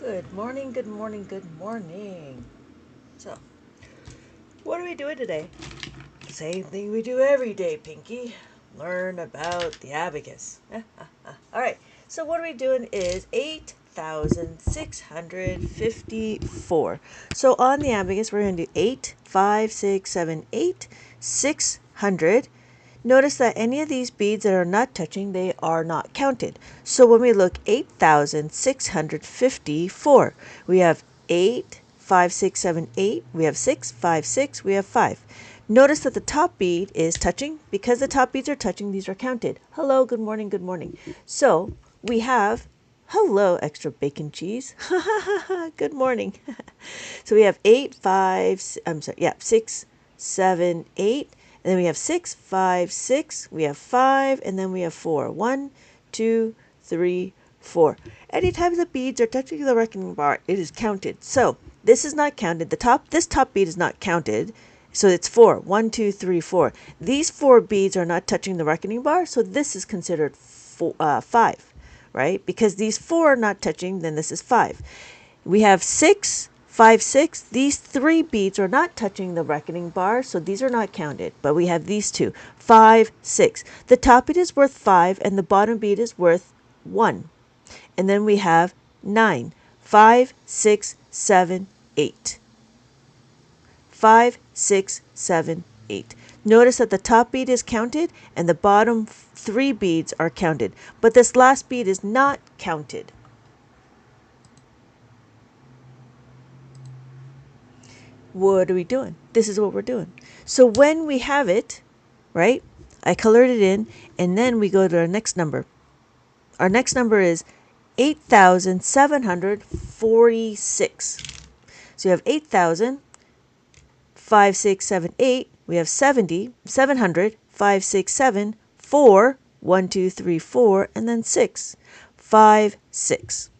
Good morning, good morning, good morning. So, what are we doing today? Same thing we do every day, Pinky. Learn about the abacus. All right, so what are we doing is 8,654. So on the abacus, we're going to do 8, 5, 6, 7, 8, 600. Notice that any of these beads that are not touching, they are not counted. So when we look 8,654, we have 8, 5, 6, 7, 8, we have 6, 5, 6, we have 5. Notice that the top bead is touching. Because the top beads are touching, these are counted. Hello, good morning, good morning. So we have, hello, extra bacon cheese. Good morning. So we have 8, 5, I'm sorry, yeah, 6, 7, 8. And then we have 6, 5, 6. We have 5, and then we have 4. 1, 2, 3, 4. Anytime the beads are touching the reckoning bar, it is counted. So this is not counted. This top bead is not counted. So it's 4. 1, 2, 3, 4. These 4 beads are not touching the reckoning bar, so this is considered 5, right? Because these 4 are not touching, then this is 5. We have 6, 5, 6. These 3 beads are not touching the reckoning bar, so these are not counted. But we have these 2, 5, 6. The top bead is worth 5, and the bottom bead is worth 1. And then we have 9, 5, 6, 7, 8. 5, 6, 7, 8. Notice that the top bead is counted and the bottom 3 beads are counted, but this last bead is not counted. What are we doing? This is what we're doing. So when we have it, right, I colored it in, and then we go to our next number. Our next number is 8,746. So you have 8,000, 5, 6, 7, 8. We have 70, 700, 5, 6, 7, 4, 1, 2, 3, 4, and then 6, 5, 6.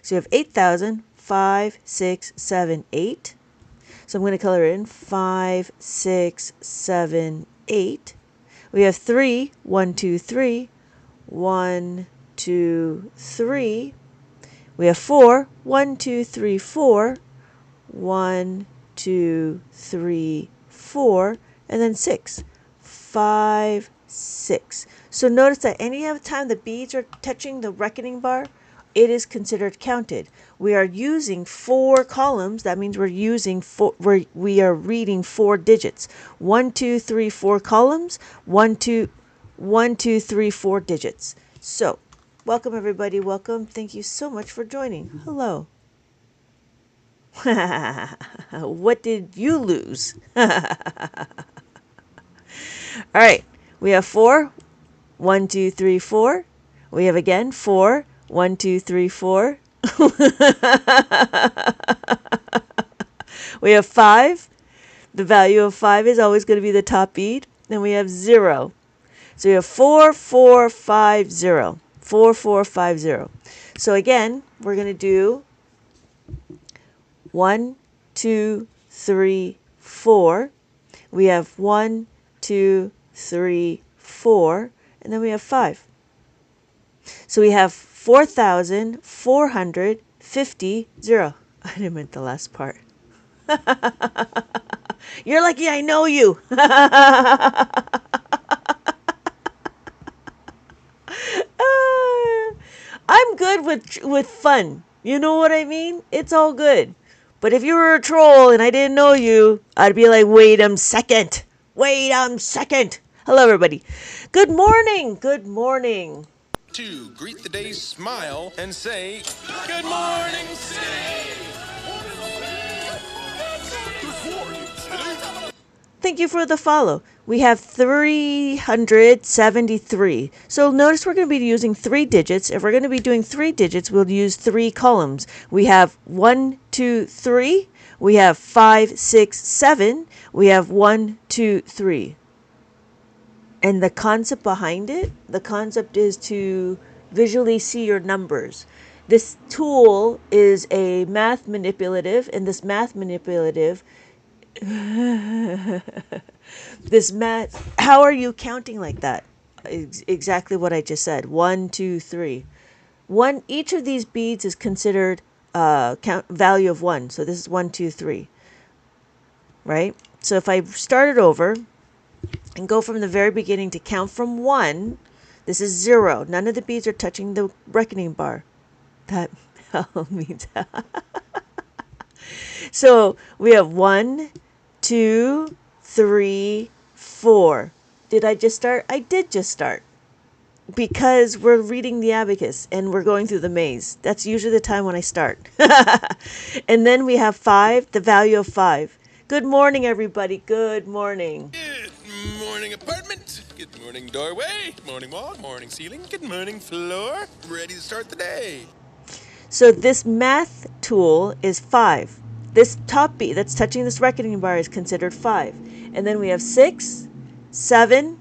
So you have 8,000, 5, 6, 7, 8. So I'm going to color in 5, 6, 7, 8. We have 3, 1, 2, 3, 1, 2, 3. We have 4, 1, 2, 3, 4, 1, 2, 3, 4, and then 6, 5, 6. So notice that any time the beads are touching the reckoning bar, it is considered counted. We are using 4 columns. That means we are reading 4 digits. 1, 2, 3, 4 columns. 1, 2, 1, 2, 3, 4 digits. So, welcome everybody. Welcome. Thank you so much for joining. Hello. What did you lose? All right. We have 4. 1, 2, 3, 4. We have again 4. 1, 2, 3, 4. We have 5. The value of 5 is always going to be the top bead. Then we have 0. So we have 4, 4, 5, 0. 4, 4, 5, 0. So again, we're going to do 1, 2, 3, 4. We have 1, 2, 3, 4. And then we have 5. So we have 4,450. I didn't mean the last part. You're lucky I know you. I'm good with fun. You know what I mean? It's all good. But if you were a troll and I didn't know you, I'd be like, wait a second. Wait a second. Hello, everybody. Good morning. Good morning. To greet the day, smile, and say, Good morning, City! Thank you for the follow. We have 373. So notice we're going to be using 3 digits. If we're going to be doing 3 digits, we'll use 3 columns. We have 1, 2, 3. We have 5, 6, 7. We have 1, 2, 3. And the concept behind it, the concept is to visually see your numbers. This tool is a math manipulative, and this math manipulative how are you counting like that? Exactly what I just said. 1, 2, 3. Each of these beads is considered count value of 1. So this is 1, 2, 3, right? So if I start it over and go from the very beginning to count from 1, this is 0. None of the beads are touching the reckoning bar. That means so we have 1, 2, 3, 4. Did I just start? I did just start. Because we're reading the abacus and we're going through the maze. That's usually the time when I start. And then we have 5, the value of 5. Good morning, everybody. Good morning. Good morning, apartment. Good morning, doorway. Good morning, wall. Good morning, ceiling. Good morning, floor. Ready to start the day. So this math tool is 5. This top beat that's touching this reckoning bar is considered 5. And then we have 6, 7,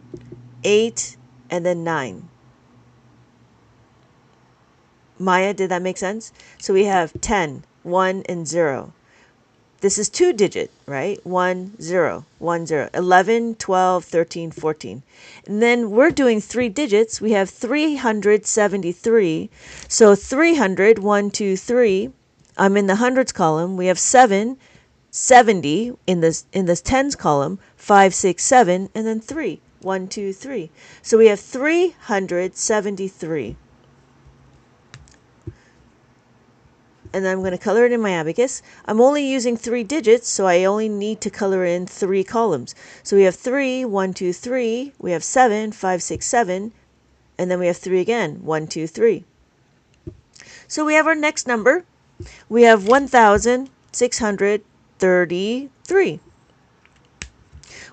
8, and then 9. Maya, did that make sense? So we have 10, 1, and 0. This is 2-digit, right? 1, 0, 1, 0. 11, 12, 13, 14. And then we're doing 3 digits. We have 373. So 300, 1, 2, 3. I'm in the hundreds column. We have 7, 70 in this tens column. 5, 6, 7, and then 3. 1, 2, 3. So we have 373. And then I'm going to color it in my abacus. I'm only using 3 digits, so I only need to color in 3 columns. So we have 3, 1, 2, 3. We have 7, 5, 6, 7. And then we have 3 again, 1, 2, 3. So we have our next number. We have 1,633.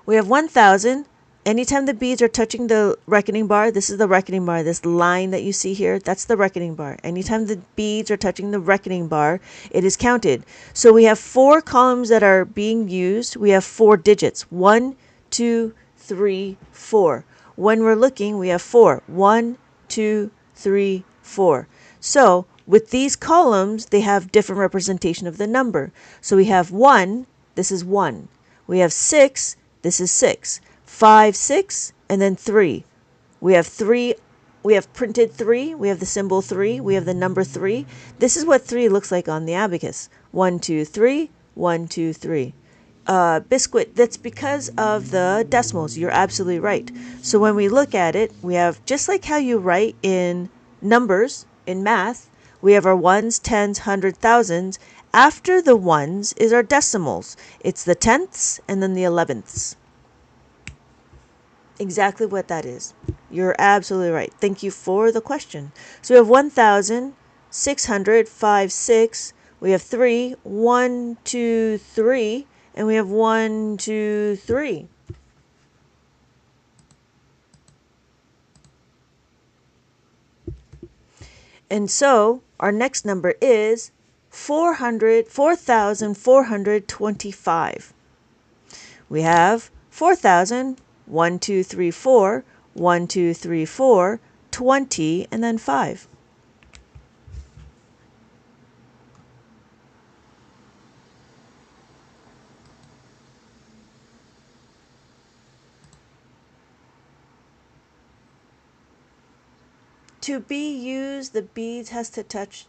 We have 1,000. Anytime the beads are touching the reckoning bar, this is the reckoning bar. This line that you see here, that's the reckoning bar. Anytime the beads are touching the reckoning bar, it is counted. So we have 4 columns that are being used. We have 4 digits. 1, 2, 3, 4. When we're looking, we have 4. 1, 2, 3, 4. So with these columns, they have different representation of the number. So we have 1, this is 1. We have 6, this is 6. 5, 6, and then 3. We have 3. We have printed 3. We have the symbol 3. We have the number 3. This is what 3 looks like on the abacus. 1, 2, 3. 1, 2, 3. Biscuit, that's because of the decimals. You're absolutely right. So when we look at it, we have, just like how you write in numbers, in math, we have our ones, tens, hundred, thousands. After the ones is our decimals. It's the tenths and then the elevenths. Exactly what that is. You're absolutely right. Thank you for the question. So we have 1,656. We have 3, 1, 2, 3, and we have 1, 2, 3. And so our next number is 4,425. We have 4,000. 1, 2, 3, 4, 1, 2, 3, 4, 20, and then 5. To be used, the beads has to touch.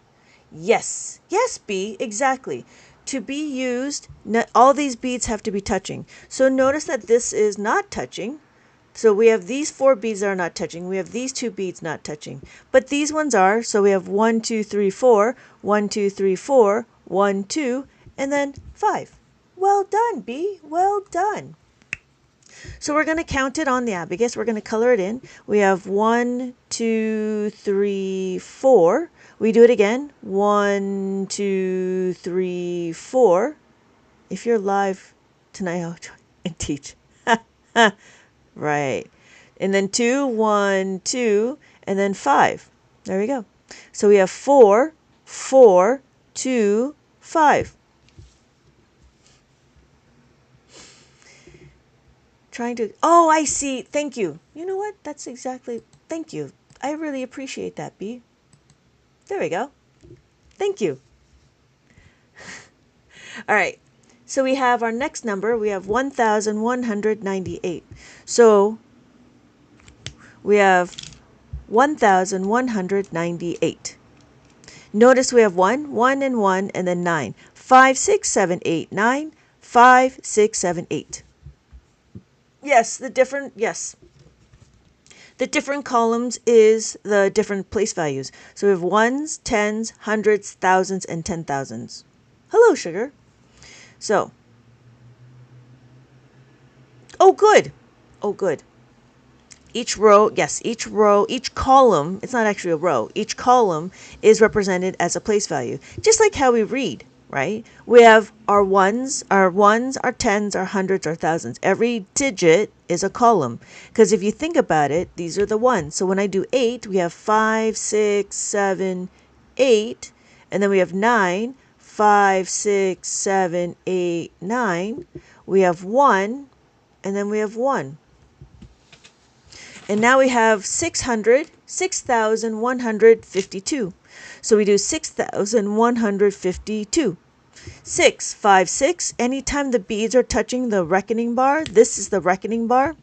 Yes. Yes, B, exactly. To be used, all these beads have to be touching. So notice that this is not touching. So we have these 4 beads that are not touching. We have these 2 beads not touching. But these ones are. So we have 1, 2, 3, 4, 1, 2, 3, 4, 1, 2, and then 5. Well done, B. Well done. So we're going to count it on the abacus. We're going to color it in. We have 1, 2, 3, 4. We do it again. 1, 2, 3, 4. If you're live tonight, I'll try and teach. Right. And then 2, 1, 2, and then 5. There we go. So we have 4, 4, 2, 5. Trying to, oh, I see. Thank you. You know what? That's exactly, thank you. I really appreciate that, B. There we go. Thank you. All right. So we have our next number. We have 1,198. So we have 1,198. Notice we have 1, 1 and 1, and then 9. 5, 6, 7, 8, 9. 5, 6, 7, 8. Yes, the different columns is the different place values. So we have ones, tens, hundreds, thousands, and 10,000s. Hello, sugar. So, oh, good. Oh, good. Each row, each column, it's not actually a row, each column is represented as a place value. Just like how we read, right? We have our ones, our tens, our hundreds, our thousands. Every digit is a column. Because if you think about it, these are the ones. So when I do 8, we have 5, 6, 7, 8. And then we have 9, 5, 6, 7, 8, 9. We have 1, and then we have 1. And now we have 6,152. So we do 6,152. 6, 5, 6. Anytime the beads are touching the reckoning bar, this is the reckoning bar.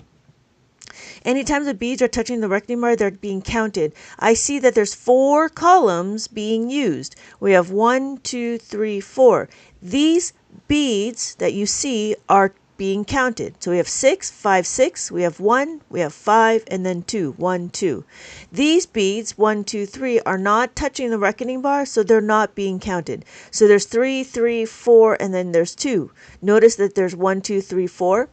Anytime the beads are touching the reckoning bar, they're being counted. I see that there's 4 columns being used. We have 1, 2, 3, 4. These beads that you see are being counted. So we have 6, 5, 6, we have 1, we have 5, and then 2, 1, 2. These beads, 1, 2, 3, are not touching the reckoning bar, so they're not being counted. So there's 3, 3, 4, and then there's 2. Notice that there's 1, 2, 3, 4.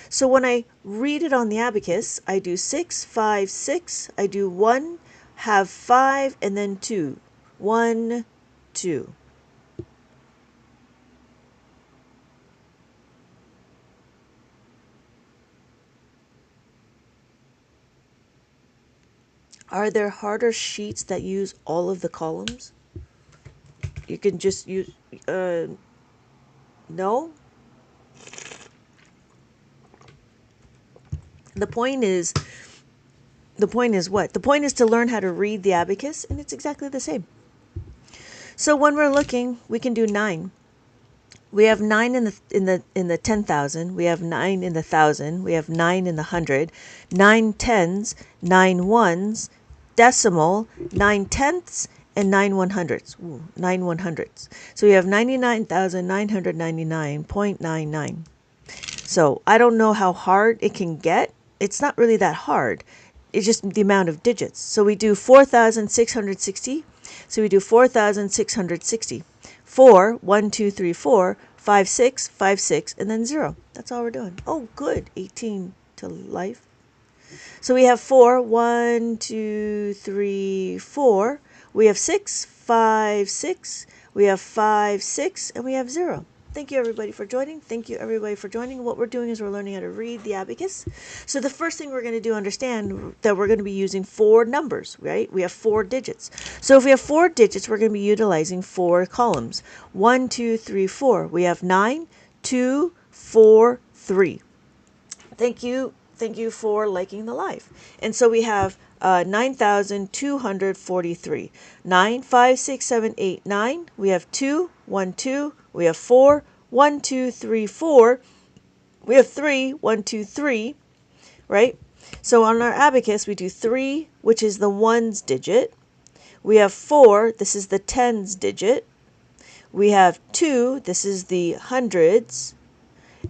So when I read it on the abacus, I do 6, 5, 6, I do 1, have 5, and then 2. 1, 2. Are there harder sheets that use all of the columns? You can just use, no? The point is what? The point is to learn how to read the abacus, and it's exactly the same. So when we're looking, we can do 9. We have 9 in the 10,000. We have 9 in the 1,000. We have 9 in the 100. 9 tens, 9 ones, decimal, 9 tenths, and 9 100ths. Ooh, 9 100ths. So we have 99,999.99. So I don't know how hard it can get. It's not really that hard. It's just the amount of digits. So we do 4,660. So we do 4,660. 4, 1, 2, 3, 4, 5, 6, 5, 6, and then 0. That's all we're doing. Oh, good. 18 to life. So we have 4, 1, 2, 3, 4. We have 6, 5, 6. We have 5, 6, and we have 0. Thank you, everybody, for joining. Thank you, everybody, for joining. What we're doing is we're learning how to read the abacus. So the first thing we're going to do, understand that we're going to be using 4 numbers, right? We have 4 digits. So if we have 4 digits, we're going to be utilizing 4 columns. 1, 2, 3, 4. We have 9, 2, 4, 3. Thank you for liking the live. And so we have 9,243. 9, 5, 6, 7, 8, 9. We have 2, 1, 2. We have 4, 1, 2, 3, 4. We have 3, 1, 2, 3, right? So on our abacus, we do 3, which is the ones digit. We have 4, this is the tens digit. We have 2, this is the hundreds.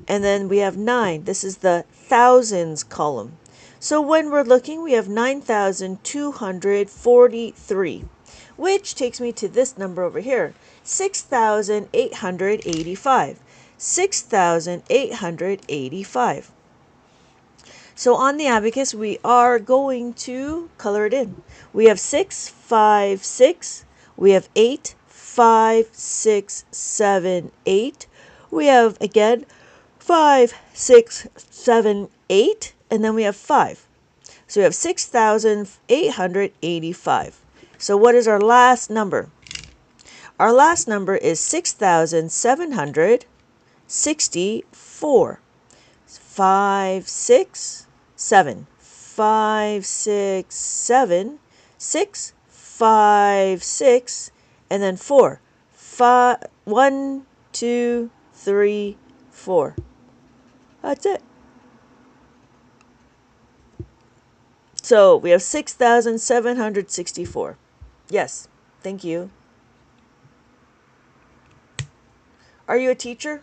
And then we have 9, this is the thousands column. So when we're looking, we have 9,243, which takes me to this number over here, 6,885. 6,885. So on the abacus, we are going to color it in. We have 6, 5, 6. We have 8, 5, 6, 7, 8. We have, again, 5, 6, 7, 8. And then we have 5. So we have 6,885. So what is our last number? Our last number is 6,764. 5, 6, 7. 5, 6, 7. 6, 5, 6. And then 4. 5, 1, 2, 3, 4. That's it. So we have 6,764. Yes, thank you. Are you a teacher?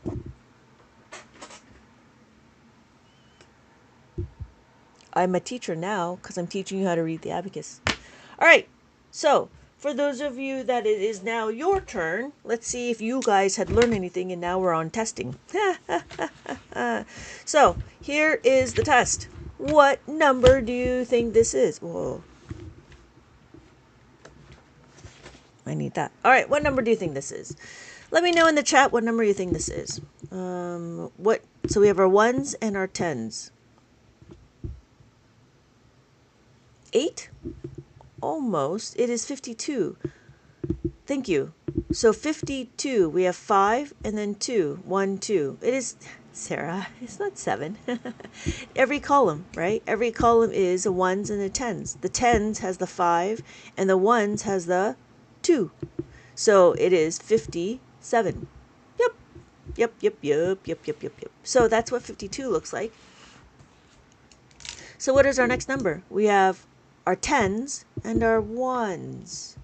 I'm a teacher now because I'm teaching you how to read the abacus. All right. So, for those of you that it is now your turn, let's see if you guys had learned anything, and now we're on testing. So, here is the test. What number do you think this is? Whoa. I need that. All right, what number do you think this is? Let me know in the chat what number you think this is. So we have our ones and our tens. 8? Almost. It is 52. Thank you. So 52, we have 5 and then 2. 1, 2. It is, Sarah, it's not 7. Every column, right? Every column is a ones and a tens. The tens has the 5 and the ones has the 2. So it is 57. Yep. So that's what 52 looks like. So what is our next number? We have our tens and our ones.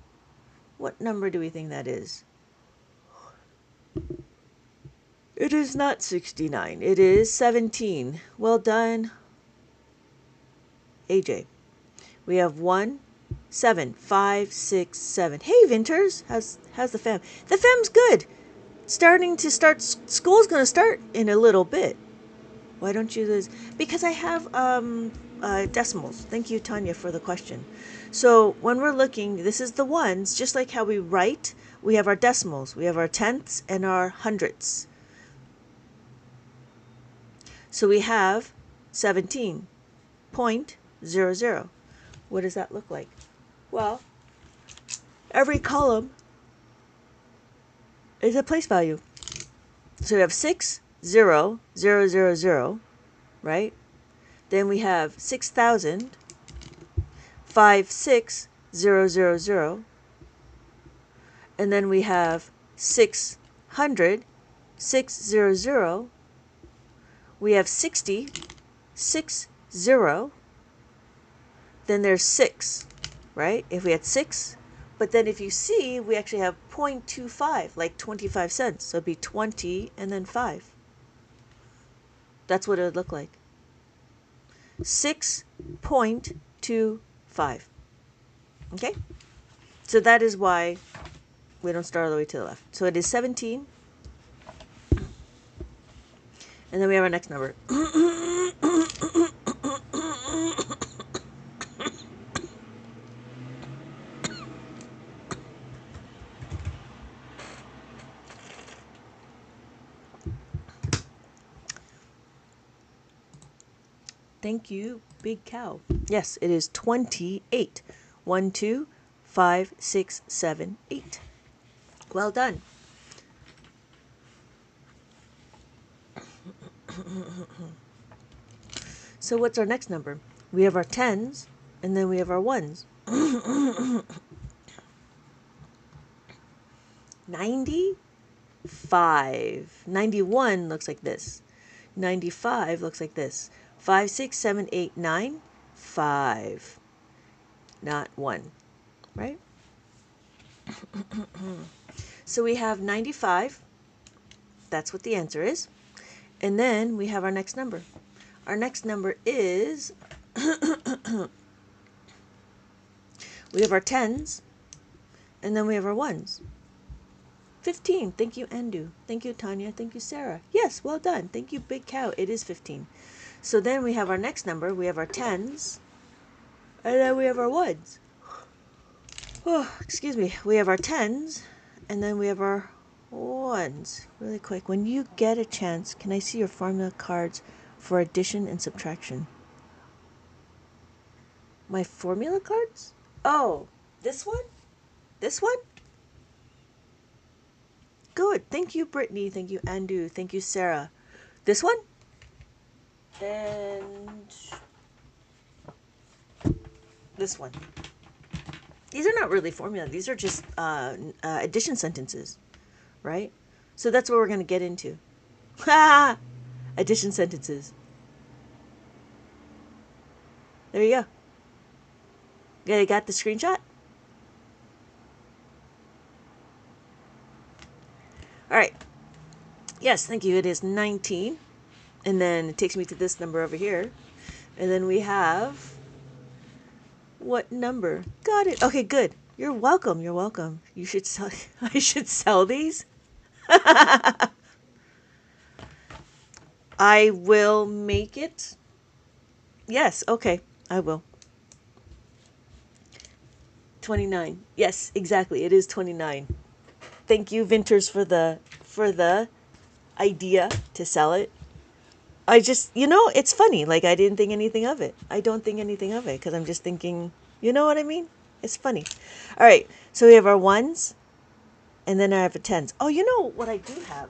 What number do we think that is? It is not 69. It is 17. Well done, AJ. We have 1, 7, 5, 6, 7. Hey, Vinters. How's the fam? The fam's good. School's going to start in a little bit. Why don't you lose? Because I have decimals. Thank you, Tanya, for the question. So when we're looking, this is the ones, just like how we write, we have our decimals. We have our tenths and our hundredths. So we have 17.00. What does that look like? Well, every column is a place value. So we have 6, 0, 0, 0, 0, right? Then we have 6,000, 5, 6, 0, 0, 0. And then we have 600, 6, 0, 0. We have 60, 6, 0. Then there's 6, right? If we had 6. But then if you see, we actually have 0.25, like 25 cents. So it'd be 20 and then 5. That's what it would look like. 6.25. Okay? So that is why we don't start all the way to the left. So it is 17. And then we have our next number. Thank you, big cow. Yes, it is 28. 1, 2, 5, 6, 7, 8. Well done. So what's our next number? We have our tens, and then we have our ones. 95. 91 looks like this. 95 looks like this. 5, 6, 7, 8, 9. 5. Not 1. Right? So we have 95. That's what the answer is. And then we have our next number. Our next number is, we have our tens, and then we have our ones. 15. Thank you, Andu. Thank you, Tanya. Thank you, Sarah. Yes, well done. Thank you, big cow. It is 15. So then we have our next number. We have our tens, and then we have our ones. Oh, excuse me. We have our tens, and then we have our ones. Really quick. When you get a chance, can I see your formula cards for addition and subtraction? My formula cards? Oh, this one? This one? Good. Thank you, Brittany. Thank you, Andu. Thank you, Sarah. This one? And this one. These are not really formula. These are just addition sentences, right? So that's what we're going to get into. Addition sentences. There you go. You got the screenshot? All right. Yes, thank you. It is 19. And then it takes me to this number over here. And then we have what number? Got it. Okay, good. You're welcome. You're welcome. You should sell. I should sell these. I will make it. Yes. Okay. I will. 29. Yes, exactly. It is 29. Thank you, Vinters, for the idea to sell it. I just, it's funny. Like, I didn't think anything of it. I don't think anything of it because I'm just thinking, you know what I mean? It's funny. All right. So we have our ones, and then I have a tens. Oh, you know what I do have?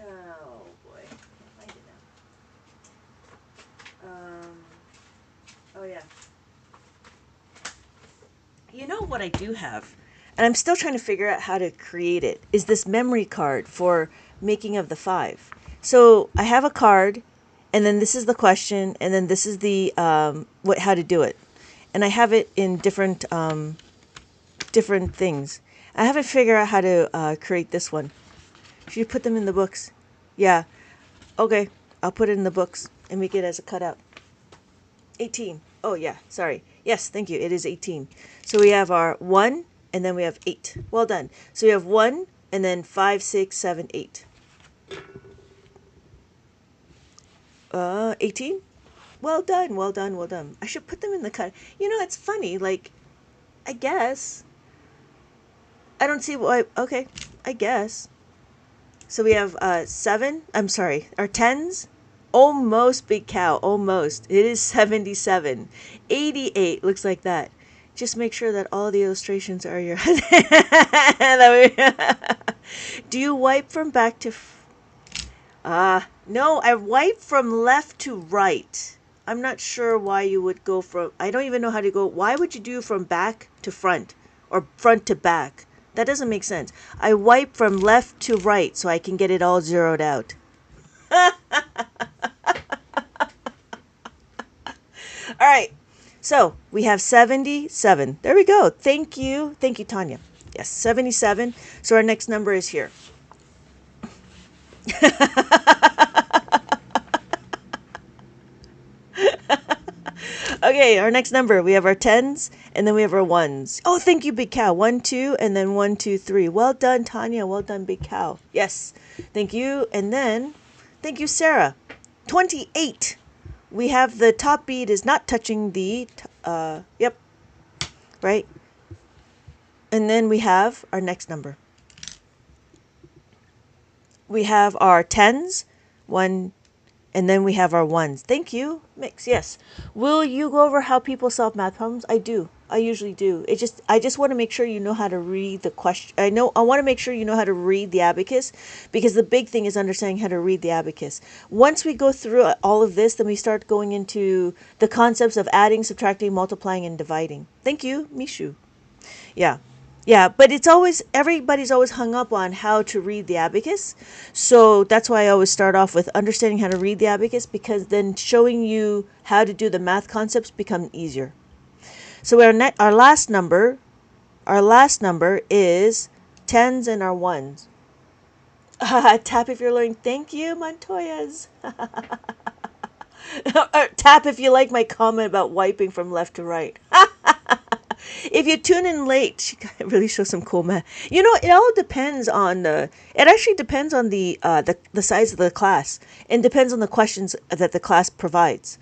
Oh, boy. I did not. Oh, yeah. You know what I do have? And I'm still trying to figure out how to create it. Is this memory card for making of the five? So I have a card, and then this is the question, and then this is the how to do it, and I have it in different things. I haven't figured out how to create this one. Should you put them in the books? Yeah. Okay. I'll put it in the books and make it as a cutout. 18. Oh, yeah. Sorry. Yes, thank you. It is 18. So we have our 1, and then we have 8. Well done. So we have 1, and then 5, 6, 7, 8. 18? Well done. Well done. Well done. I should put them in the cut. It's funny. Like, I guess. I don't see why. Okay. I guess. So we have 7. I'm sorry. Our tens. Almost, big cow. Almost. It is 77. 88 looks like that. Just make sure that all the illustrations are your. Do you wipe from back to. No, I wipe from left to right. I'm not sure why you would go from. I don't even know how to go. Why would you do from back to front or front to back? That doesn't make sense. I wipe from left to right so I can get it all zeroed out. All right. So we have 77. There we go. Thank you. Thank you, Tanya. Yes, 77. So our next number is here. Okay, our next number. We have our tens, and then we have our ones. Oh, thank you, Big Cow. 1, 2, and then 1, 2, 3. Well done, Tanya. Well done, Big Cow. Yes. Thank you. And then, thank you, Sarah. 28. We have the top bead is not touching the, yep, right? And then we have our next number. We have our tens, 1, and then we have our ones. Thank you, Mix. Yes. Will you go over how people solve math problems? I do. I usually do. I just want to make sure you know how to read the question. I want to make sure you know how to read the abacus, because the big thing is understanding how to read the abacus. Once we go through all of this, then we start going into the concepts of adding, subtracting, multiplying, and dividing. Thank you, Mishu. Yeah. Yeah, but everybody's always hung up on how to read the abacus. So that's why I always start off with understanding how to read the abacus, because then showing you how to do the math concepts become easier. So our last number is tens and our ones. Tap if you're learning. Thank you, Montoyas. Tap if you like my comment about wiping from left to right. If you tune in late, she really shows some cool math. It all depends on it actually depends on the size of the class, and depends on the questions that the class provides.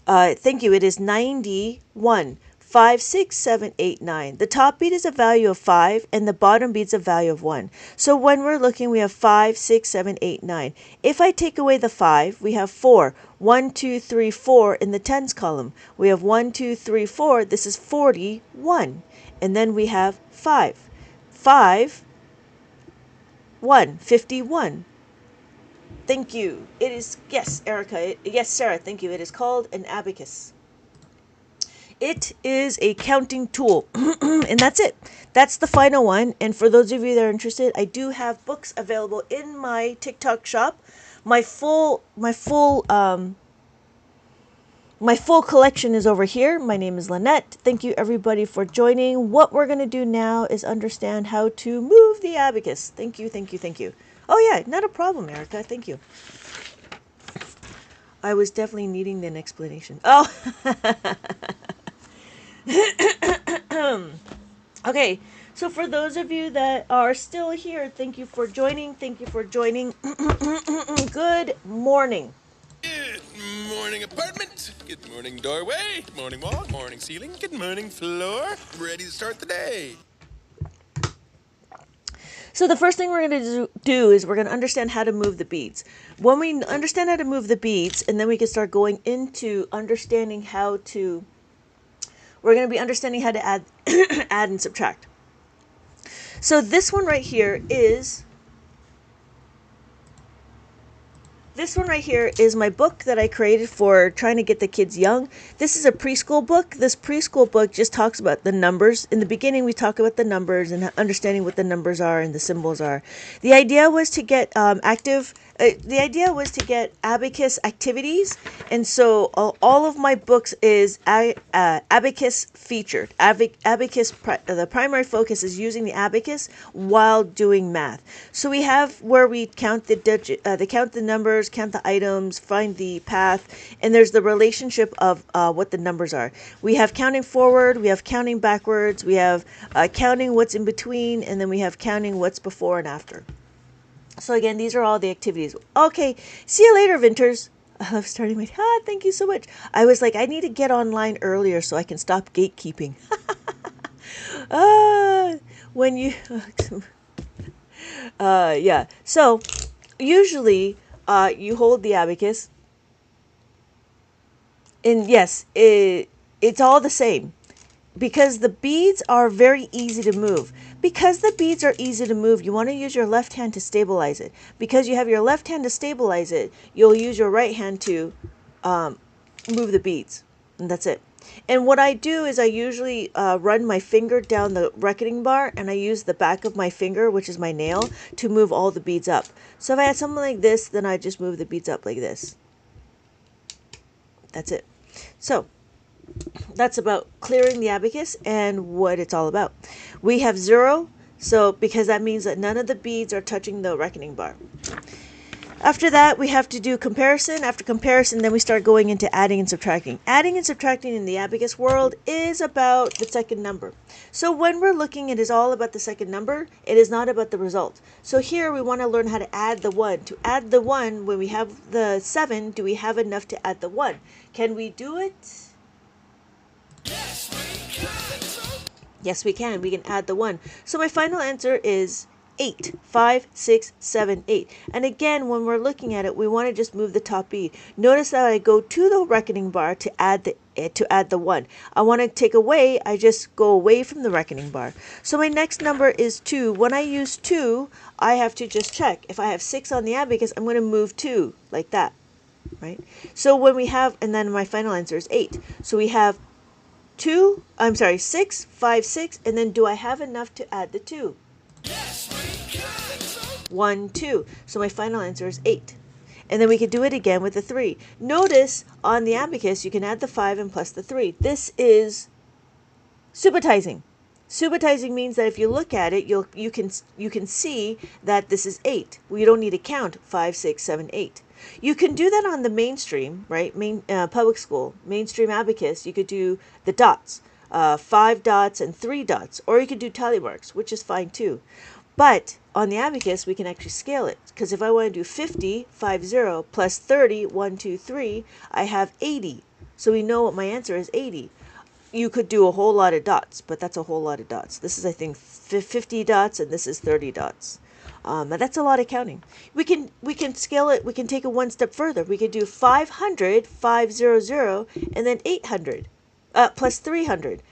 Thank you. It is 91. 5, 6, 7, 8, 9. The top bead is a value of 5, and the bottom bead is a value of 1. So when we're looking, we have 5, 6, 7, 8, 9. If I take away the 5, we have 4. 1, 2, 3, 4 in the tens column. We have 1, 2, 3, 4. This is 41. And then we have 5. 5, 1, 51. Thank you. It is, yes, Erica. Yes, Sarah, thank you. It is called an abacus. It is a counting tool. And that's it. That's the final one. And for those of you that are interested, I do have books available in my TikTok shop. My full My full collection is over here. My name is Lynette. Thank you everybody for joining. What we're going to do now is understand how to move the abacus. Thank you, thank you, thank you. Oh yeah, not a problem, Erica. Thank you. I was definitely needing an explanation. Oh, okay. So for those of you that are still here, thank you for joining. Thank you for joining. Good morning. Good morning, apartment. Good morning, doorway. Good morning, wall. Good morning, ceiling. Good morning, floor. Ready to start the day. So the first thing we're going to do is we're going to understand how to move the beads. When we understand how to move the beads, and then we can start going into understanding how to, we're going to be understanding how to add, add and subtract. So this one right here is my book that I created for trying to get the kids young. This is a preschool book. This preschool book just talks about the numbers. In the beginning, we talk about the numbers and understanding what the numbers are and the symbols are. The idea was to get abacus activities, and so all of my books is abacus featured. Abacus. The primary focus is using the abacus while doing math. So we have where we count count the numbers, count the items, find the path, and there's the relationship of what the numbers are. We have counting forward, we have counting backwards, we have counting what's in between, and then we have counting what's before and after. So again, these are all the activities. Okay, see you later, Vinters. I love starting my, thank you so much. I was like, I need to get online earlier so I can stop gatekeeping. When you, yeah. So usually you hold the abacus, and yes, it's all the same. Because the beads are very easy to move. Because the beads are easy to move, you want to use your left hand to stabilize it. Because you have your left hand to stabilize it, you'll use your right hand to move the beads. And that's it. And what I do is I usually run my finger down the reckoning bar, and I use the back of my finger, which is my nail, to move all the beads up. So if I had something like this, then I just move the beads up like this. That's it. So that's about clearing the abacus and what it's all about. We have 0, so because that means that none of the beads are touching the reckoning bar. After that, we have to do comparison. After comparison, then we start going into adding and subtracting. Adding and subtracting in the abacus world is about the second number. So when we're looking, it is all about the second number. It is not about the result. So here we want to learn how to add the 1. To add the 1, when we have the 7, do we have enough to add the 1? Can we do it? Yes, we can. We can add the 1. So my final answer is 8. 5, 6, 7, 8. And again, when we're looking at it, we want to just move the top bead. Notice that I go to the reckoning bar to add the 1. I want to take away, I just go away from the reckoning bar. So my next number is 2. When I use 2, I have to just check. If I have 6 on the abacus, I'm going to move 2 like that, right? So when we have, and then my final answer is 8. So we have 6, 5, 6, and then do I have enough to add the 2? Yes, we can. 1, 2. So my final answer is 8. And then we could do it again with the 3. Notice on the abacus, you can add the 5 and plus the 3. This is subitizing. Subitizing means that if you look at it, you can see that this is 8. We don't need to count 5, 6, 7, 8. You can do that on the mainstream, right? Public school, mainstream abacus. You could do the dots, 5 dots and 3 dots, or you could do tally marks, which is fine too. But on the abacus, we can actually scale it, because if I want to do 50, 5, 0, plus 30, 1, 2, 3, I have 80. So we know what my answer is, 80. You could do a whole lot of dots, but that's a whole lot of dots. This is, I think, 50 dots, and this is 30 dots. That's a lot of counting. We can scale it. We can take it one step further. We could do 500, 500, and then 800, plus 300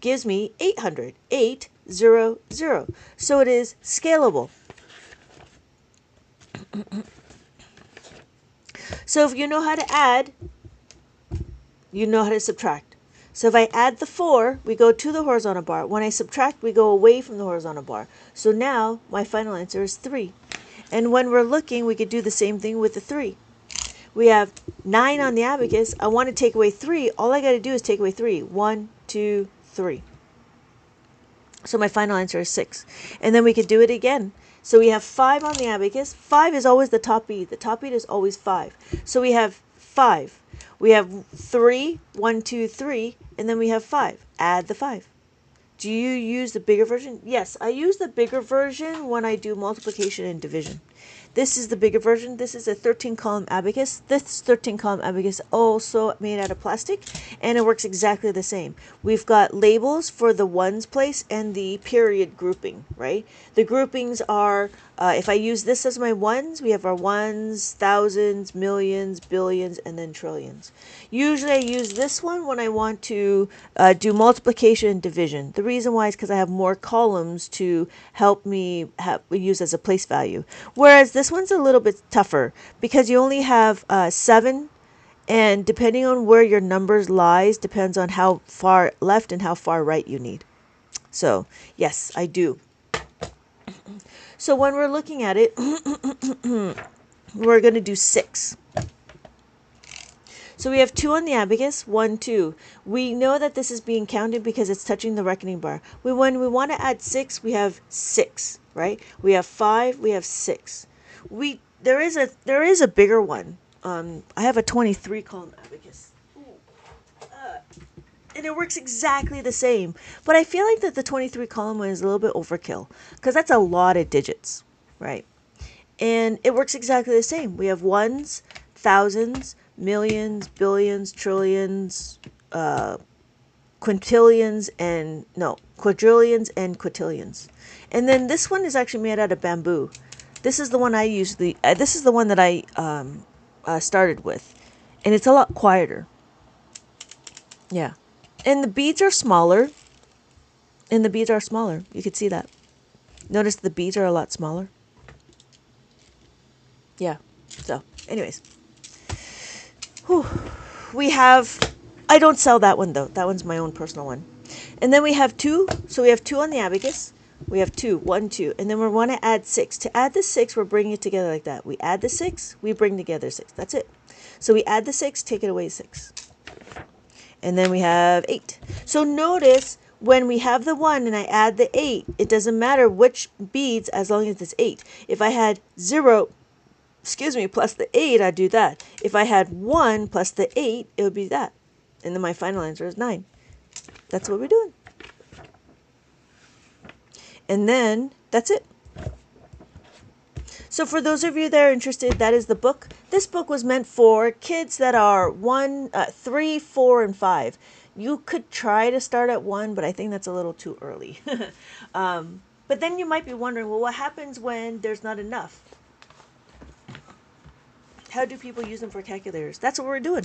gives me 800, 800. So it is scalable. So if you know how to add, you know how to subtract. So if I add the 4, we go to the horizontal bar. When I subtract, we go away from the horizontal bar. So now my final answer is 3. And when we're looking, we could do the same thing with the 3. We have 9 on the abacus. I want to take away 3. All I got to do is take away 3. 1, 2, 3. So my final answer is 6. And then we could do it again. So we have 5 on the abacus. 5 is always the top bead. The top bead is always 5. So we have 5. We have 3, 1, 2, 3, and then we have 5. Add the 5. Do you use the bigger version? Yes, I use the bigger version when I do multiplication and division. This is the bigger version. This is a 13-column abacus. This 13-column abacus also made out of plastic, and it works exactly the same. We've got labels for the ones place and the period grouping, right? The groupings are, if I use this as my ones, we have our ones, thousands, millions, billions, and then trillions. Usually I use this one when I want to do multiplication and division. The reason why is because I have more columns to help me use as a place value. Whereas this one's a little bit tougher because you only have 7, and depending on where your numbers lies depends on how far left and how far right you need. So yes, I do. So when we're looking at it, we're going to do 6. So we have 2 on the abacus, 1, 2. We know that this is being counted because it's touching the reckoning bar. When we want to add 6, we have 6, right? We have 5, we have 6. There is a bigger one. I have a 23-column abacus. And it works exactly the same. But I feel like that the 23-column one is a little bit overkill because that's a lot of digits, right? And it works exactly the same. We have ones, thousands, millions, billions, trillions, quadrillions, and quintillions. And then this one is actually made out of bamboo. This is the one I usually, this is the one that I started with. And it's a lot quieter. Yeah. And the beads are smaller. You can see that. Notice the beads are a lot smaller. Yeah. So, anyways. Whew. We have, I don't sell that one though. That one's my own personal one. And then we have 2. So we have 2 on the abacus. We have 2, 1, 2. And then we want to add 6. To add the 6, we're bringing it together like that. We add the 6, we bring together 6. That's it. So we add the 6, take it away 6. And then we have 8. So notice when we have the 1 and I add the 8, it doesn't matter which beads as long as it's 8. If I had 0, plus the 8, I'd do that. If I had 1 plus the 8, it would be that. And then my final answer is 9. That's what we're doing. And then that's it. So for those of you that are interested, that is the book. This book was meant for kids that are 3, 4, and 5. You could try to start at 1, but I think that's a little too early. But then you might be wondering, well, what happens when there's not enough? How do people use them for calculators? That's what we're doing.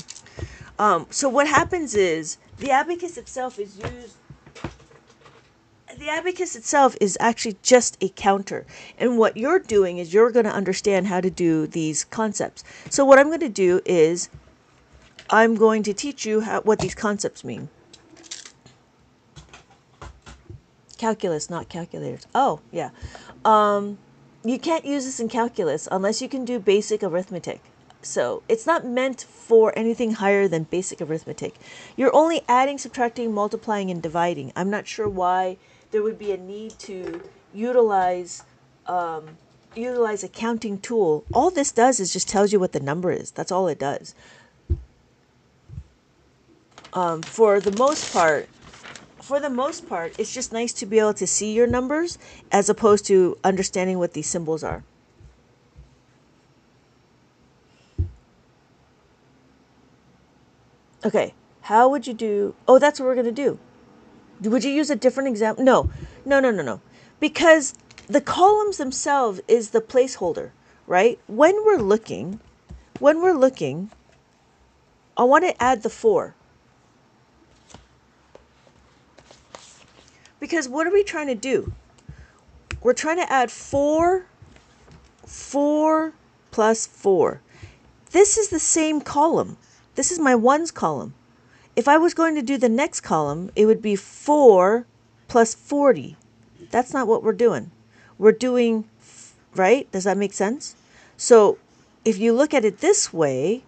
So what happens is the abacus itself is used. The abacus itself is actually just a counter. And what you're doing is you're going to understand how to do these concepts. So what I'm going to do is I'm going to teach you what these concepts mean. Calculus, not calculators. Oh, yeah. You can't use this in calculus unless you can do basic arithmetic. So it's not meant for anything higher than basic arithmetic. You're only adding, subtracting, multiplying, and dividing. I'm not sure why there would be a need to utilize a counting tool. All this does is just tells you what the number is. That's all it does. For the most part, it's just nice to be able to see your numbers as opposed to understanding what these symbols are. Okay, how would you do? Oh, that's what we're going to do. Would you use a different example? No. Because the columns themselves is the placeholder, right? When we're looking, I want to add the 4. Because what are we trying to do? We're trying to add 4 plus 4. This is the same column. This is my ones column. If I was going to do the next column, it would be 4 plus 40. That's not what we're doing. We're doing, right? Does that make sense? So if you look at it this way,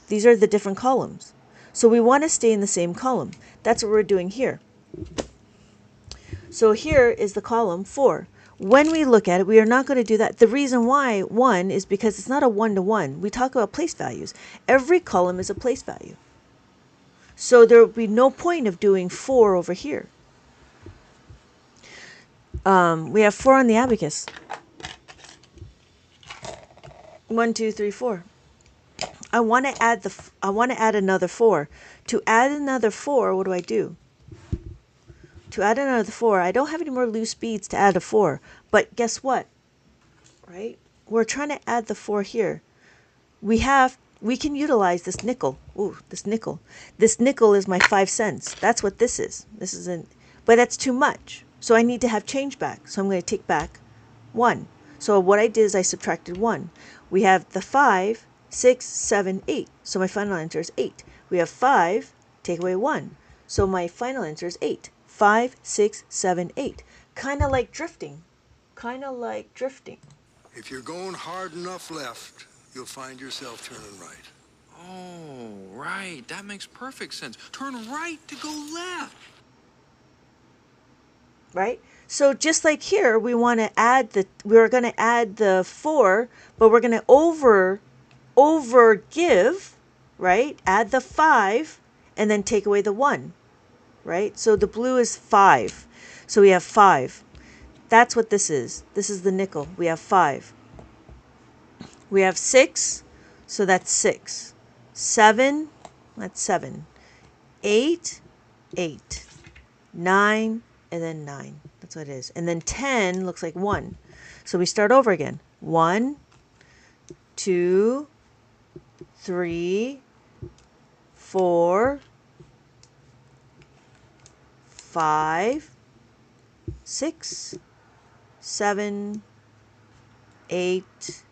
These are the different columns. So we want to stay in the same column. That's what we're doing here. So here is the column 4. When we look at it, we are not going to do that. The reason why 1 is because it's not a one-to-one. We talk about place values. Every column is a place value. So there will be no point of doing 4 over here. We have 4 on the abacus. 1, 2, 3, 4. I want to add another 4. To add another 4, what do I do? To add another 4, I don't have any more loose beads to add a 4. But guess what? Right? We're trying to add the 4 here. We can utilize this nickel. Ooh, this nickel. This nickel is my 5 cents. That's what this is. This isn't, but that's too much. So I need to have change back. So I'm going to take back 1. So what I did is I subtracted 1. We have the 5, 6, 7, 8. So my final answer is 8. We have 5, take away 1. So my final answer is 8. 5, 6, 7, 8. Kind of like drifting. Kind of like drifting. If you're going hard enough left, you'll find yourself turning right. Oh, right. That makes perfect sense. Turn right to go left. Right? So just like here, we're going to add the 4, but we're going to over give, right? Add the 5 and then take away the 1, right? So the blue is 5. So we have 5. That's what this is. This is the nickel. We have 5. We have 6, so that's 6. 7, that's 7. 8, 8. 9, and then 9. That's what it is. And then 10 looks like 1. So we start over again. 1, 2, 3, 4, 5, 6, 7, 8,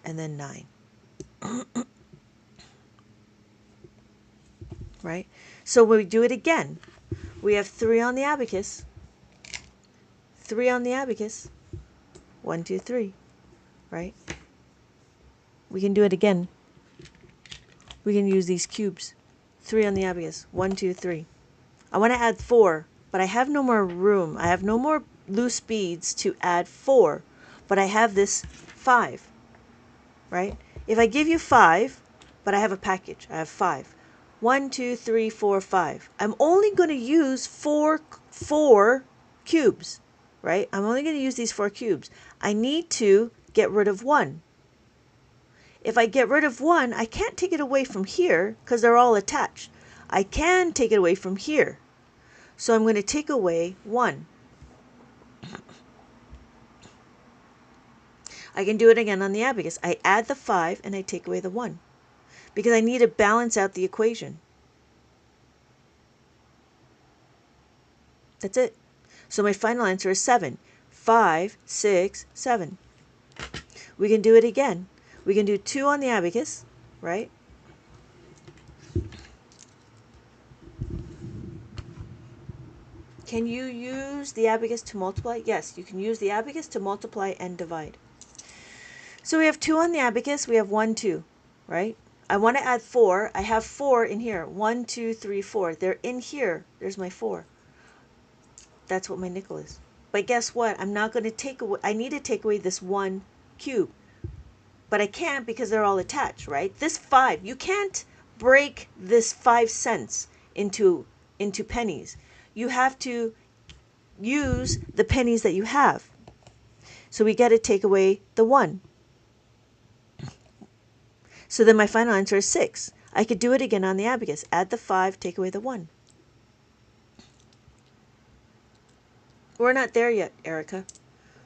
and then 9. Right? So when we do it again, we have 3 on the abacus. 3 on the abacus. 1, 2, 3. Right? We can do it again. We can use these cubes. 3 on the abacus. 1, 2, 3. I want to add 4, but I have no more room. I have no more loose beads to add 4, but I have this 5. Right? If I give you 5, but I have a package. I have 5. 1, 2, 3, 4, 5. I'm only going to use four cubes, right? I'm only going to use these 4 cubes. I need to get rid of 1. If I get rid of 1, I can't take it away from here because they're all attached. I can take it away from here. So I'm going to take away 1. I can do it again on the abacus. I add the 5 and I take away the 1. Because I need to balance out the equation. That's it. So my final answer is 7. 5, 6, 7. We can do it again. We can do 2 on the abacus, right? Can you use the abacus to multiply? Yes, you can use the abacus to multiply and divide. So we have 2 on the abacus. We have 1, 2, right? I want to add 4. I have 4 in here. 1, 2, 3, 4. They're in here. There's my 4. That's what my nickel is. But guess what? I'm not going to take away. I need to take away this 1 cube. But I can't because they're all attached, right? This 5. You can't break this 5 cents into pennies. You have to use the pennies that you have. So we got to take away the 1. So then my final answer is 6. I could do it again on the abacus. Add the 5, take away the 1. We're not there yet, Erica.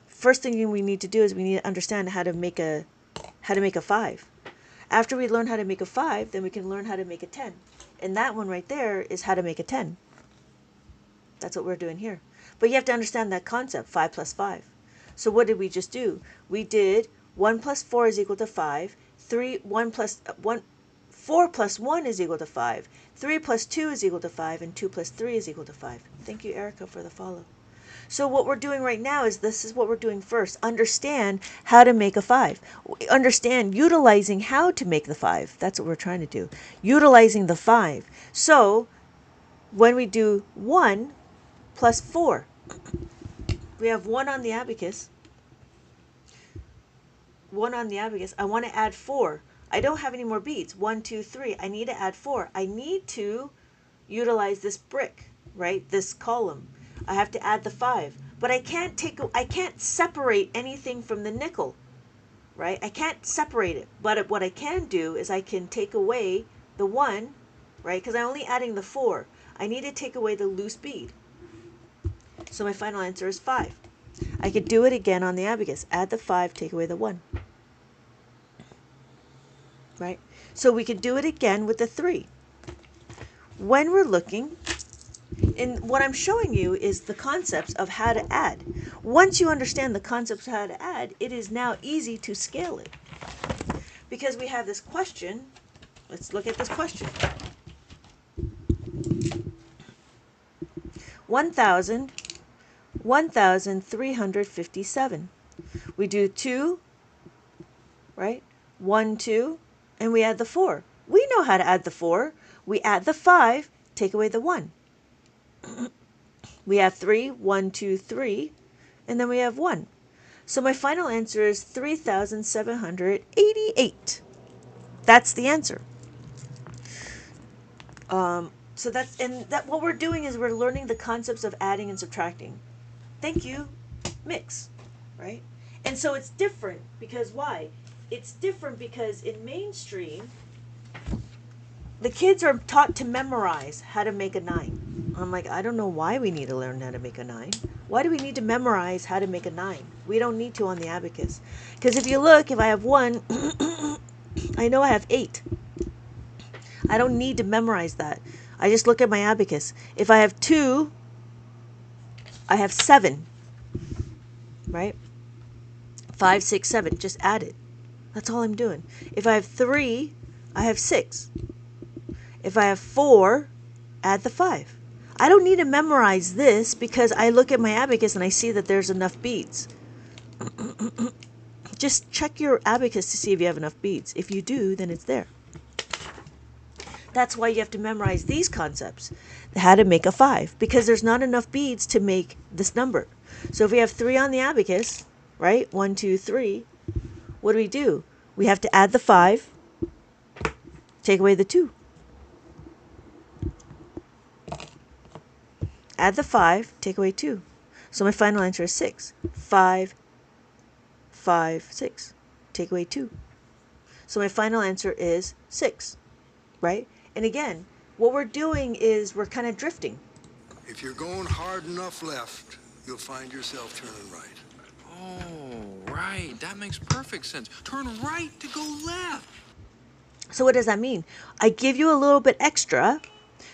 First thing we need to do is we need to understand how to make a 5. After we learn how to make a 5, then we can learn how to make a 10. And that one right there is how to make a 10. That's what we're doing here. But you have to understand that concept, 5 plus 5. So what did we just do? We did 1 plus 4 is equal to 5. 4 plus 1 is equal to 5. 3 plus 2 is equal to 5. And 2 plus 3 is equal to 5. Thank you, Erica, for the follow. So what we're doing right now is this is what we're doing first. Understand how to make a 5. Understand utilizing how to make the 5. That's what we're trying to do. Utilizing the 5. So when we do 1 plus 4, we have 1 on the abacus. 1 on the abacus. I want to add 4. I don't have any more beads. 1, 2, 3. I need to add 4. I need to utilize this brick, right? This column. I have to add the 5. But I can't separate anything from the nickel, right? I can't separate it. But what I can do is I can take away the 1, right? Because I'm only adding the 4. I need to take away the loose bead. So my final answer is 5. I could do it again on the abacus. Add the 5, take away the 1. Right? So we could do it again with the 3. When we're looking, and what I'm showing you is the concepts of how to add. Once you understand the concepts of how to add, it is now easy to scale it. Because we have this question. Let's look at this question. 1,357. We do 2, right? 1, 2, and we add the 4. We know how to add the 4. We add the 5, take away the 1. We have 3, 1, 2, 3, and then we have 1. So my final answer is 3,788. That's the answer. So what we're doing is we're learning the concepts of adding and subtracting. Thank you, mix, right? And so it's different because why? It's different because in mainstream, the kids are taught to memorize how to make a 9. I'm like, I don't know why we need to learn how to make a 9. Why do we need to memorize how to make a 9? We don't need to on the abacus. Because if you look, if I have 1, I know I have 8. I don't need to memorize that. I just look at my abacus. If I have 2, I have 7. Right? 5, 6, 7. Just add it. That's all I'm doing. If I have 3, I have 6. If I have 4, add the 5. I don't need to memorize this because I look at my abacus and I see that there's enough beads. Just check your abacus to see if you have enough beads. If you do, then it's there. That's why you have to memorize these concepts. How to make a 5. Because there's not enough beads to make this number. So if we have 3 on the abacus, right? 1, 2, 3. What do? We have to add the 5. Take away the 2. Add the 5. Take away 2. So my final answer is 6. 5, 5, 6. Take away 2. So my final answer is 6. Right? And again, what we're doing is we're kind of drifting. If you're going hard enough left, you'll find yourself turning right. Oh, right. That makes perfect sense. Turn right to go left. So what does that mean? I give you a little bit extra.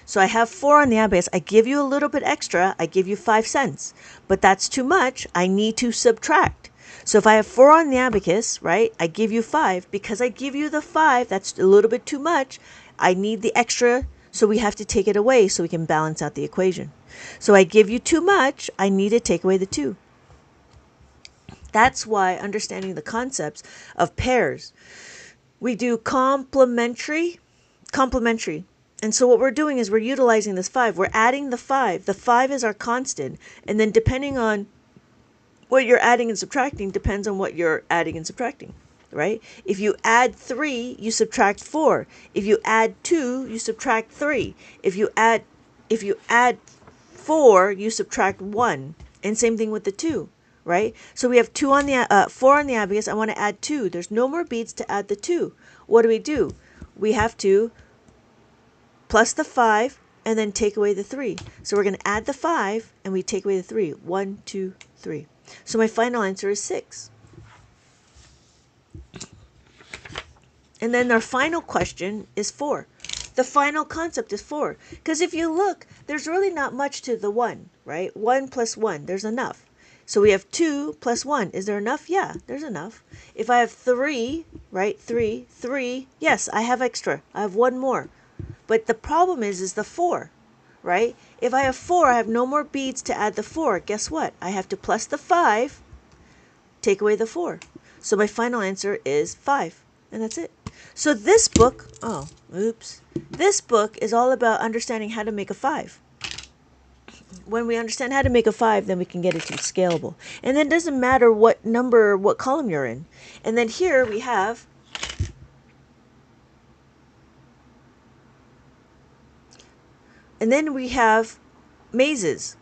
So I have 4 on the abacus. I give you a little bit extra. I give you 5 cents. But that's too much. I need to subtract. So if I have 4 on the abacus, right, I give you 5. Because I give you the 5, that's a little bit too much. I need the extra, so we have to take it away so we can balance out the equation. So I give you too much. I need to take away the 2. That's why understanding the concepts of pairs, we do complementary. And so what we're doing is we're utilizing this 5. We're adding the 5. The 5 is our constant. And then depending on what you're adding and subtracting depends on what you're adding and subtracting, right? If you add 3, you subtract 4. If you add 2, you subtract 3. If you add 4, you subtract 1. And same thing with the 2, right? So we have 4 on the abacus. I want to add 2. There's no more beads to add the 2. What do? We have to plus the 5 and then take away the 3. So we're going to add the 5 and we take away the 3. 1, 2, 3. So my final answer is 6. And then our final question is 4. The final concept is 4. Because if you look, there's really not much to the 1, right? 1 plus 1, there's enough. So we have 2 plus 1. Is there enough? Yeah, there's enough. If I have 3, right? 3, yes, I have extra. I have 1 more. But the problem is the 4, right? If I have 4, I have no more beads to add the 4. Guess what? I have to plus the 5, take away the 4. So my final answer is 5. And that's it. So this book, this book is all about understanding how to make a 5. When we understand how to make a 5, then we can get it to scalable. And then it doesn't matter what number, what column you're in. And then here we have mazes.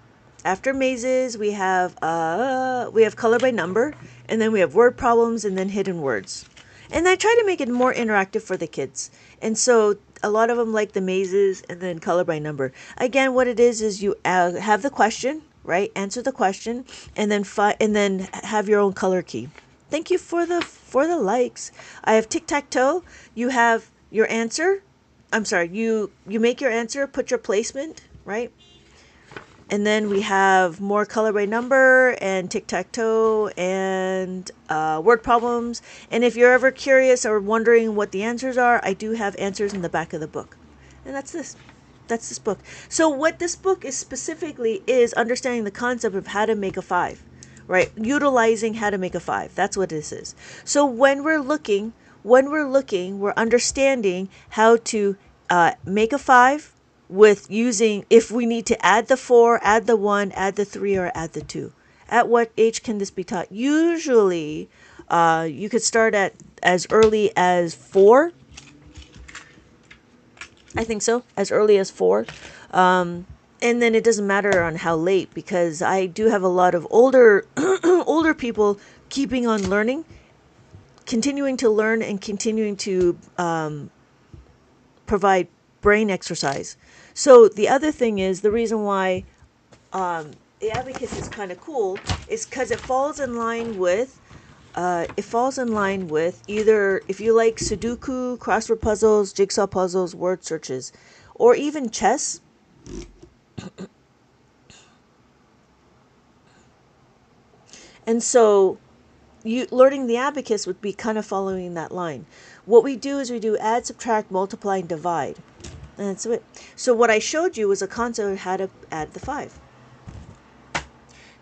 After mazes, we have color by number, and then we have word problems, and then hidden words. And I try to make it more interactive for the kids. And so a lot of them like the mazes and then color by number. Again, what it is you have the question, right? Answer the question, and then have your own color key. Thank you for the likes. I have tic-tac-toe. You have your answer. I'm sorry. You make your answer, put your placement, right? And then we have more color by number and tic-tac-toe and word problems. And if you're ever curious or wondering what the answers are, I do have answers in the back of the book. And that's this. That's this book. So what this book is specifically is understanding the concept of how to make a 5, right? Utilizing how to make a 5. That's what this is. So when we're looking, we're understanding how to make a 5, with using, if we need to add the 4, add the 1, add the 3, or add the 2. At what age can this be taught? Usually, you could start at as early as 4. I think so, as early as 4. And then it doesn't matter on how late, because I do have a lot of older older people keeping on learning, continuing to learn, and continuing to provide brain exercise. So the other thing is, the reason why the Abacus is kind of cool is because it falls in line with either, if you like Sudoku, crossword puzzles, jigsaw puzzles, word searches, or even chess. And so learning the Abacus would be kind of following that line. What we do is we do add, subtract, multiply, and divide. And that's it. So what I showed you was a concept of how to add the 5.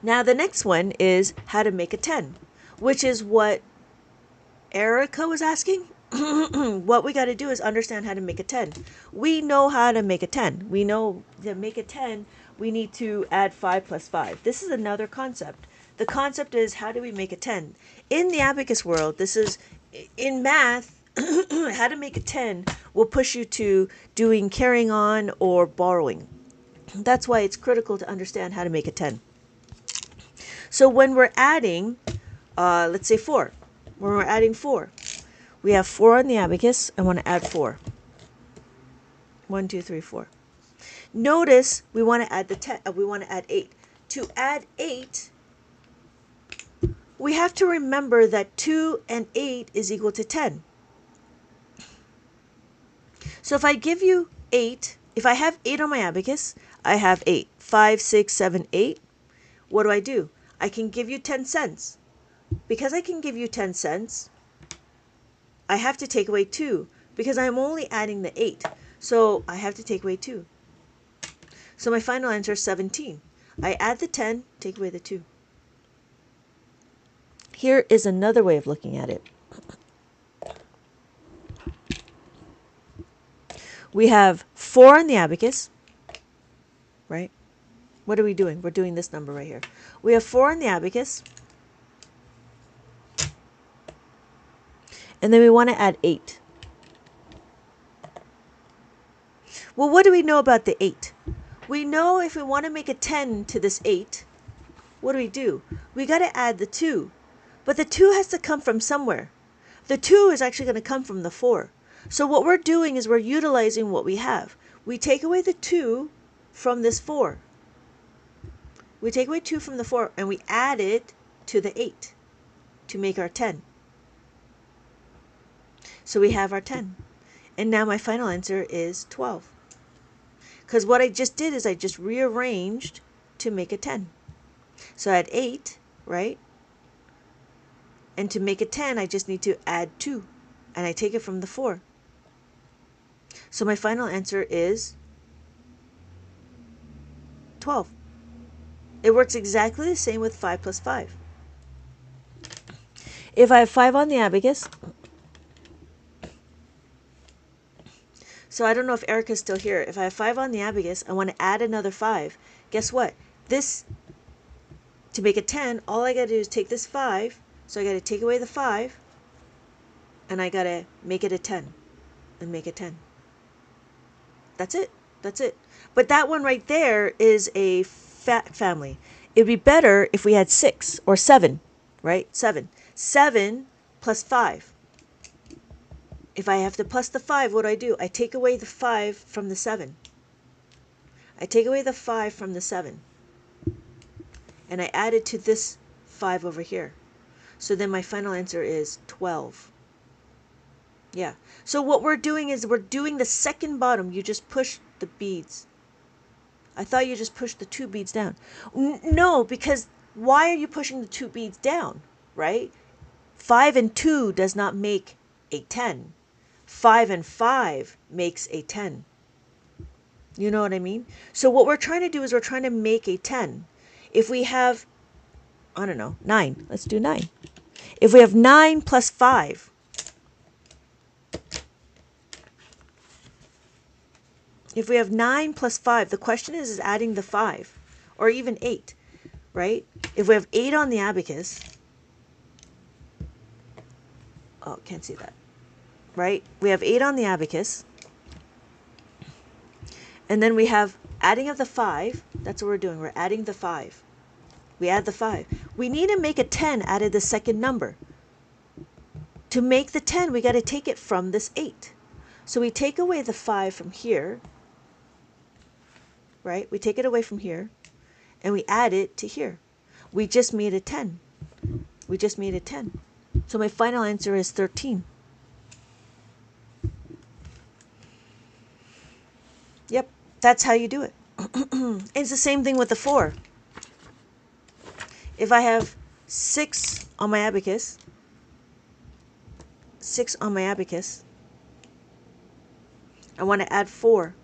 Now the next one is how to make a 10, which is what Erica was asking. What we got to do is understand how to make a 10. We know how to make a 10. We know to make a 10, we need to add 5 plus 5. This is another concept. The concept is, how do we make a 10? In the Abacus world, this is, in math, how to make a 10 will push you to doing carrying on or borrowing. That's why it's critical to understand how to make a 10. So when we're adding, let's say 4. When we're adding 4, we have 4 on the Abacus. I want to add 4. 1, 2, 3, 4. Notice we want to add the 10. We want to add 8. To add 8, we have to remember that 2 and 8 is equal to 10. So if I give you 8, if I have 8 on my Abacus, I have 8. 5, 6, 7, 8. What do? I can give you 10 cents. Because I can give you 10 cents, I have to take away 2, because I'm only adding the 8. So I have to take away 2. So my final answer is 17. I add the 10, take away the 2. Here is another way of looking at it. We have 4 on the Abacus, right? What are we doing? We're doing this number right here. We have 4 on the Abacus. And then we want to add 8. Well, what do we know about the 8? We know if we want to make a 10 to this 8, what do? We got to add the 2. But the 2 has to come from somewhere. The 2 is actually going to come from the 4. So what we're doing is we're utilizing what we have. We take away the 2 from this 4. We take away 2 from the 4 and we add it to the 8 to make our 10. So we have our 10. And now my final answer is 12. Because what I just did is I just rearranged to make a 10. So I had 8, right? And to make a 10, I just need to add 2. And I take it from the 4. So my final answer is 12. It works exactly the same with 5 plus 5. If I have 5 on the abacus, so I don't know if Erica's still here. If I have 5 on the abacus, I want to add another 5. Guess what? This, to make it 10, all I got to do is take this 5. So I got to take away the 5, and I got to make it a 10, and make it 10. That's it. That's it. But that one right there is a fat family. It'd be better if we had 6 or 7, right? 7. 7 plus 5. If I have to plus the 5, what do? I take away the 5 from the 7. I take away the 5 from the 7. And I add it to this 5 over here. So then my final answer is 12. Yeah. So what we're doing is we're doing the second bottom. You just push the beads. I thought you just pushed the 2 beads down. No, because why are you pushing the 2 beads down, right? 5 and 2 does not make a 10. 5 and 5 makes a 10. You know what I mean? So what we're trying to do is we're trying to make a 10. If we have, I don't know, 9. Let's do 9. If we have 9 plus 5, if we have 9 plus 5, the question is adding the 5, or even 8, right? If we have 8 on the abacus, oh, can't see that, right? We have 8 on the abacus, and then we have adding of the 5. That's what we're doing. We're adding the 5. We add the 5. We need to make a 10 out of the second number. To make the 10, we got to take it from this 8. So we take away the 5 from here, right? We take it away from here, and we add it to here. We just made a 10. We just made a 10. So my final answer is 13. Yep, that's how you do it. It's the same thing with the 4. If I have 6 on my abacus, 6 on my abacus, I want to add 4.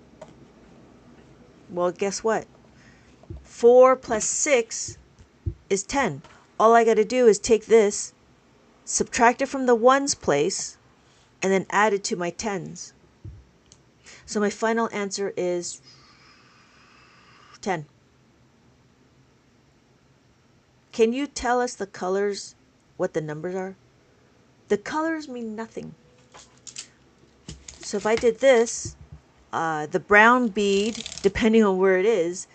Well, guess what? 4 plus 6 is 10. All I got to do is take this, subtract it from the ones place, and then add it to my tens. So my final answer is 10. Can you tell us the colors, what the numbers are? The colors mean nothing. So if I did this, the brown bead, depending on where it is,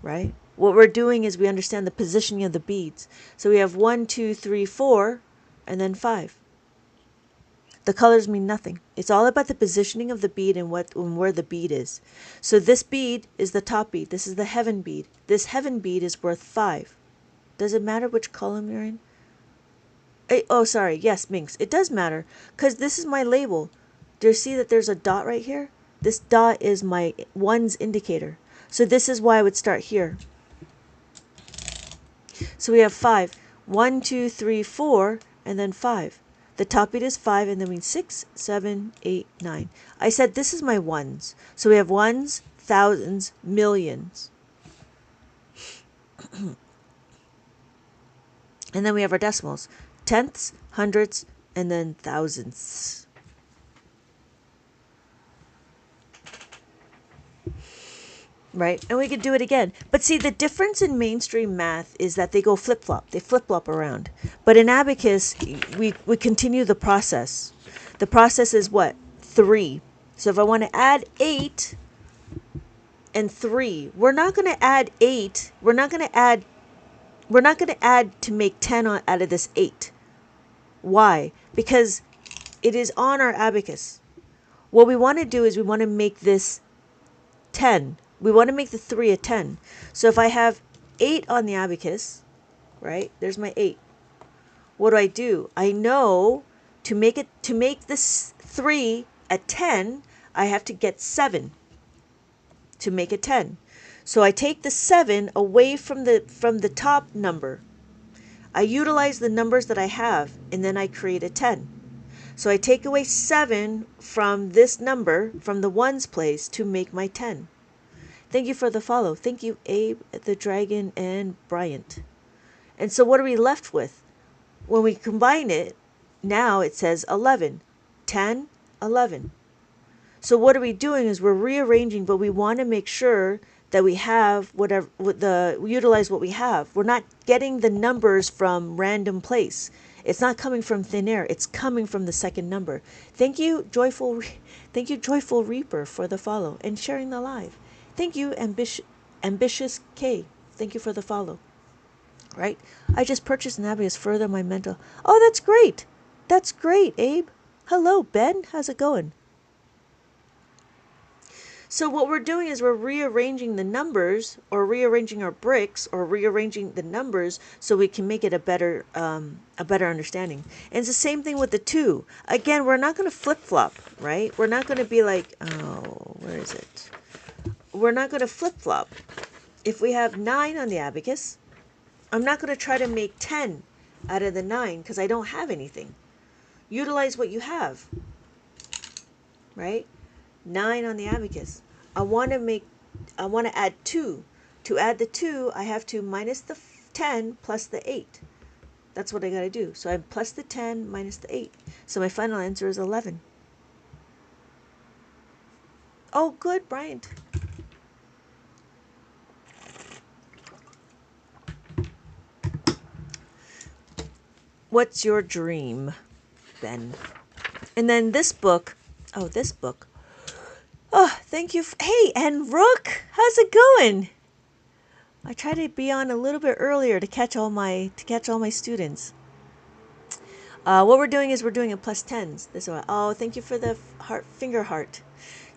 right? What we're doing is we understand the positioning of the beads. So we have 1, 2, 3, 4, and then 5. The colors mean nothing. It's all about the positioning of the bead and where the bead is. So this bead is the top bead. This is the heaven bead. This heaven bead is worth 5. Does it matter which column you're in? Oh, sorry. Yes, Minx. It does matter because this is my label. Do you see that there's a dot right here? This dot is my ones indicator. So this is why I would start here. So we have 5. 1, 2, 3, 4, and then 5. The top beat is 5, and then we 6, 7, 8, 9. I said this is my ones. So we have ones, thousands, millions. And then we have our decimals. Tenths, hundredths, and then thousandths. Right? And we could do it again. But see, the difference in mainstream math is that they go flip-flop. They flip-flop around. But in Abacus, we continue the process. The process is what? 3. So if I want to add 8 and 3, we're not going to add 8. We're not going to add to make 10 out of this 8. Why? Because it is on our abacus. What we want to do is we want to make this 10. We want to make the 3 a 10. So if I have 8 on the abacus, right? There's my 8. What do? I know to make this 3 a 10, I have to get 7 to make it 10. So I take the 7 away from the top number. I utilize the numbers that I have, and then I create a 10. So I take away 7 from this number, from the ones place, to make my 10. Thank you for the follow. Thank you, Abe, the Dragon, and Bryant. And so what are we left with? When we combine it, now it says 11. 10, 11. So what are we doing is we're rearranging, but we want to make sure that we have whatever we utilize what we have. We're not getting the numbers from random place. It's not coming from thin air. It's coming from the second number. Thank you, Joyful Reaper, for the follow and sharing the live. Thank you, Ambitious K. Thank you for the follow. Right? I just purchased an Abacus further my mental. Oh, that's great. That's great, Abe. Hello, Ben. How's it going? So what we're doing is we're rearranging the numbers, or rearranging our bricks, or rearranging the numbers so we can make it a better understanding. And it's the same thing with the 2. Again, we're not going to flip-flop, right? We're not going to be like, oh, where is it? We're not going to flip-flop. If we have 9 on the abacus, I'm not going to try to make 10 out of the 9 because I don't have anything. Utilize what you have, right? 9 on the abacus. I want to add 2. To add the 2, I have to minus the 10 plus the 8. That's what I got to do. So I'm plus the 10 minus the 8. So my final answer is 11. Oh, good, Bryant. What's your dream, Ben? And then this book. Oh, this book. Oh, thank you. Hey, and Rook, how's it going? I try to be on a little bit earlier to catch all my students. What we're doing is we're doing a plus 10s. This one. Oh, thank you for the finger heart.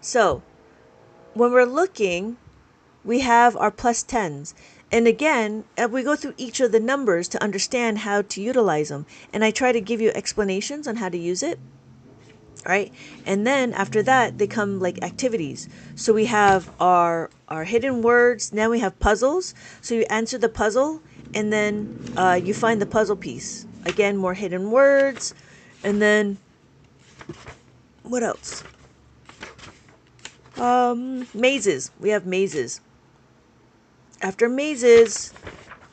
So, when we're looking, we have our plus 10s. And again, we go through each of the numbers to understand how to utilize them. And I try to give you explanations on how to use it. Right? And then after that, they come like activities. So we have our hidden words. Now we have puzzles. So you answer the puzzle, and then you find the puzzle piece. Again, more hidden words. And then, what else? Mazes. We have mazes. After mazes,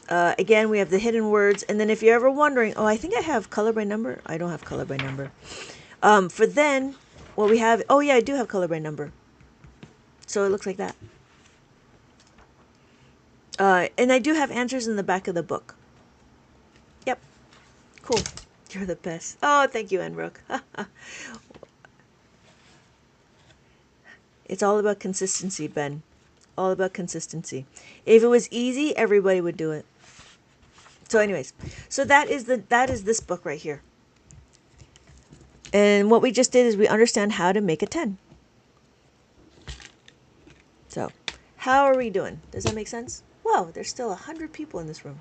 again, we have the hidden words. And then if you're ever wondering, oh, I think I have color by number. I don't have color by number. For then, what we have, oh yeah, I do have color by number. So it looks like that. And I do have answers in the back of the book. Yep. Cool. You're the best. Oh, thank you, Enrook. It's all about consistency, Ben. All about consistency. If it was easy, everybody would do it. So anyways, so that is this book right here. And what we just did is we understand how to make a 10. So, how are we doing? Does that make sense? Whoa, there's still 100 people in this room.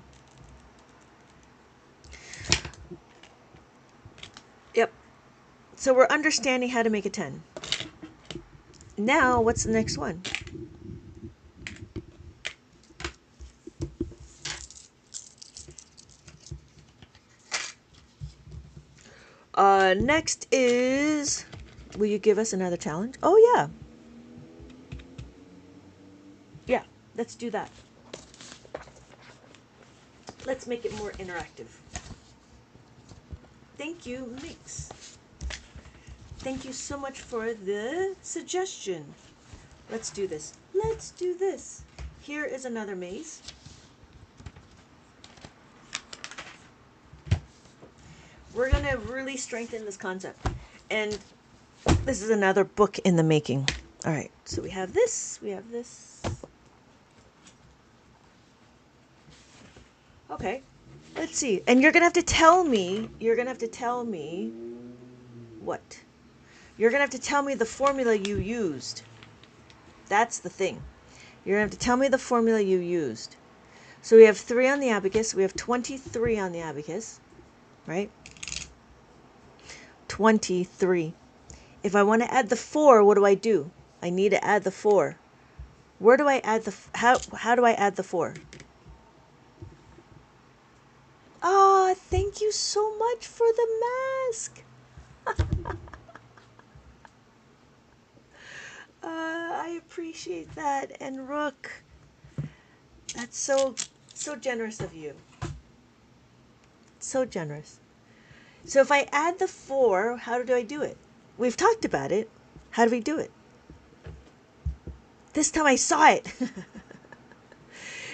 Yep. So we're understanding how to make a 10. Now, what's the next one? Next is, will you give us another challenge? Oh, yeah. Yeah, let's do that. Let's make it more interactive. Thank you, Mix. Thank you so much for the suggestion. Let's do this. Let's do this. Here is another maze. We're going to really strengthen this concept. And this is another book in the making. All right, so we have this. We have this. Okay, let's see. And you're going to have to tell me, what? You're going to have to tell me the formula you used. That's the thing. You're going to have to tell me the formula you used. So we have 3 on the abacus. We have 23 on the abacus, right? 23. If I want to add the 4, what do? I need to add the 4. Where do I add the, how do I add the 4? Oh, thank you so much for the mask. I appreciate that. And Rook, that's so generous of you. So generous. So if I add the 4, how do I do it? We've talked about it. How do we do it? This time I saw it.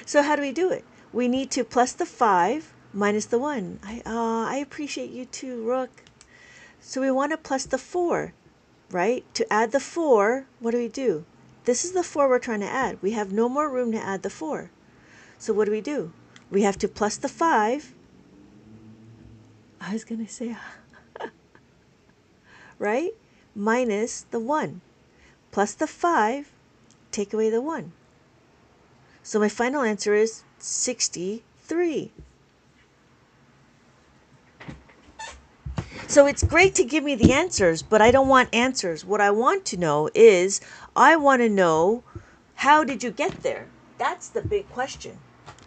So how do we do it? We need to plus the 5 minus the 1. I appreciate you too, Rook. So we want to plus the 4, right? To add the 4, what do? This is the 4 we're trying to add. We have no more room to add the 4. So what do? We have to plus the 5. I was going to say, right? Minus the 1. Plus the 5, take away the 1. So my final answer is 63. So it's great to give me the answers, but I don't want answers. What I want to know is, I want to know, how did you get there? That's the big question.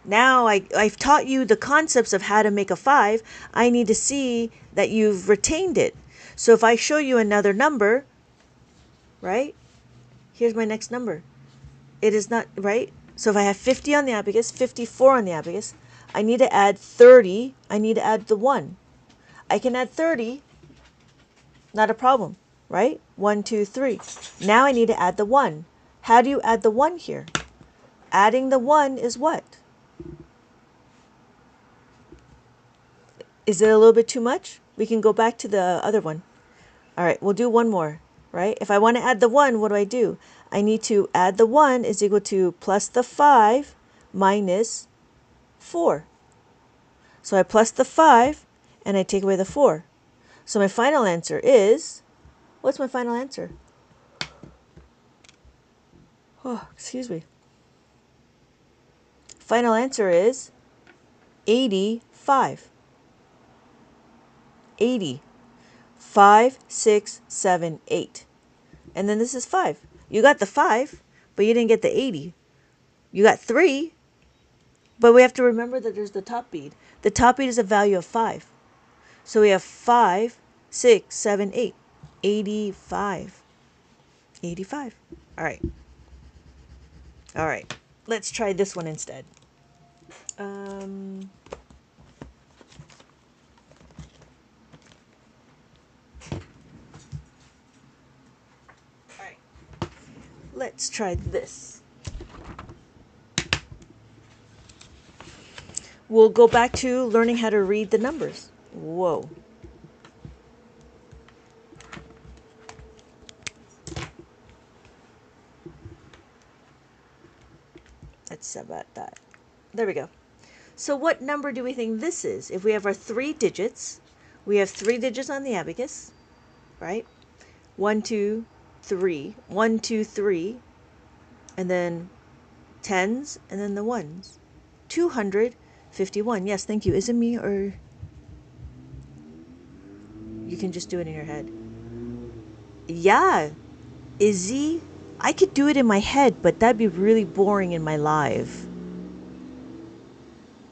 Now I've taught you the concepts of how to make a 5. I need to see that you've retained it. So if I show you another number, right? Here's my next number. It is not, right? So if I have 50 on the abacus, 54 on the abacus, I need to add 30. I need to add the 1. I can add 30, not a problem, right? 1, 2, 3. Now I need to add the 1. How do you add the 1 here? Adding the 1 is what? Is it a little bit too much? We can go back to the other one. All right, we'll do one more, right? If I want to add the 1, what do? I need to add the 1 is equal to plus the 5 minus 4. So I plus the 5 and I take away the 4. So my final answer is, what's my final answer? Oh, excuse me. Final answer is 85. 80. 5, 6, 7, 8. And then this is 5. You got the 5, but you didn't get the 80. You got 3, but we have to remember that there's the top bead. The top bead is a value of 5. So we have 5, 6, 7, 8. 85. 85. All right. All right. Let's try this one instead. All right. Let's try this. We'll go back to learning how to read the numbers. Whoa. That's about that. There we go. So what number do we think this is? If we have our 3 digits, we have 3 digits on the abacus, right? 1, 2, 3. 1, 2, 3. And then tens, and then the ones. 251. Yes, thank you. Is it me, or you can just do it in your head? Yeah. Izzy, I could do it in my head, but that'd be really boring in my live.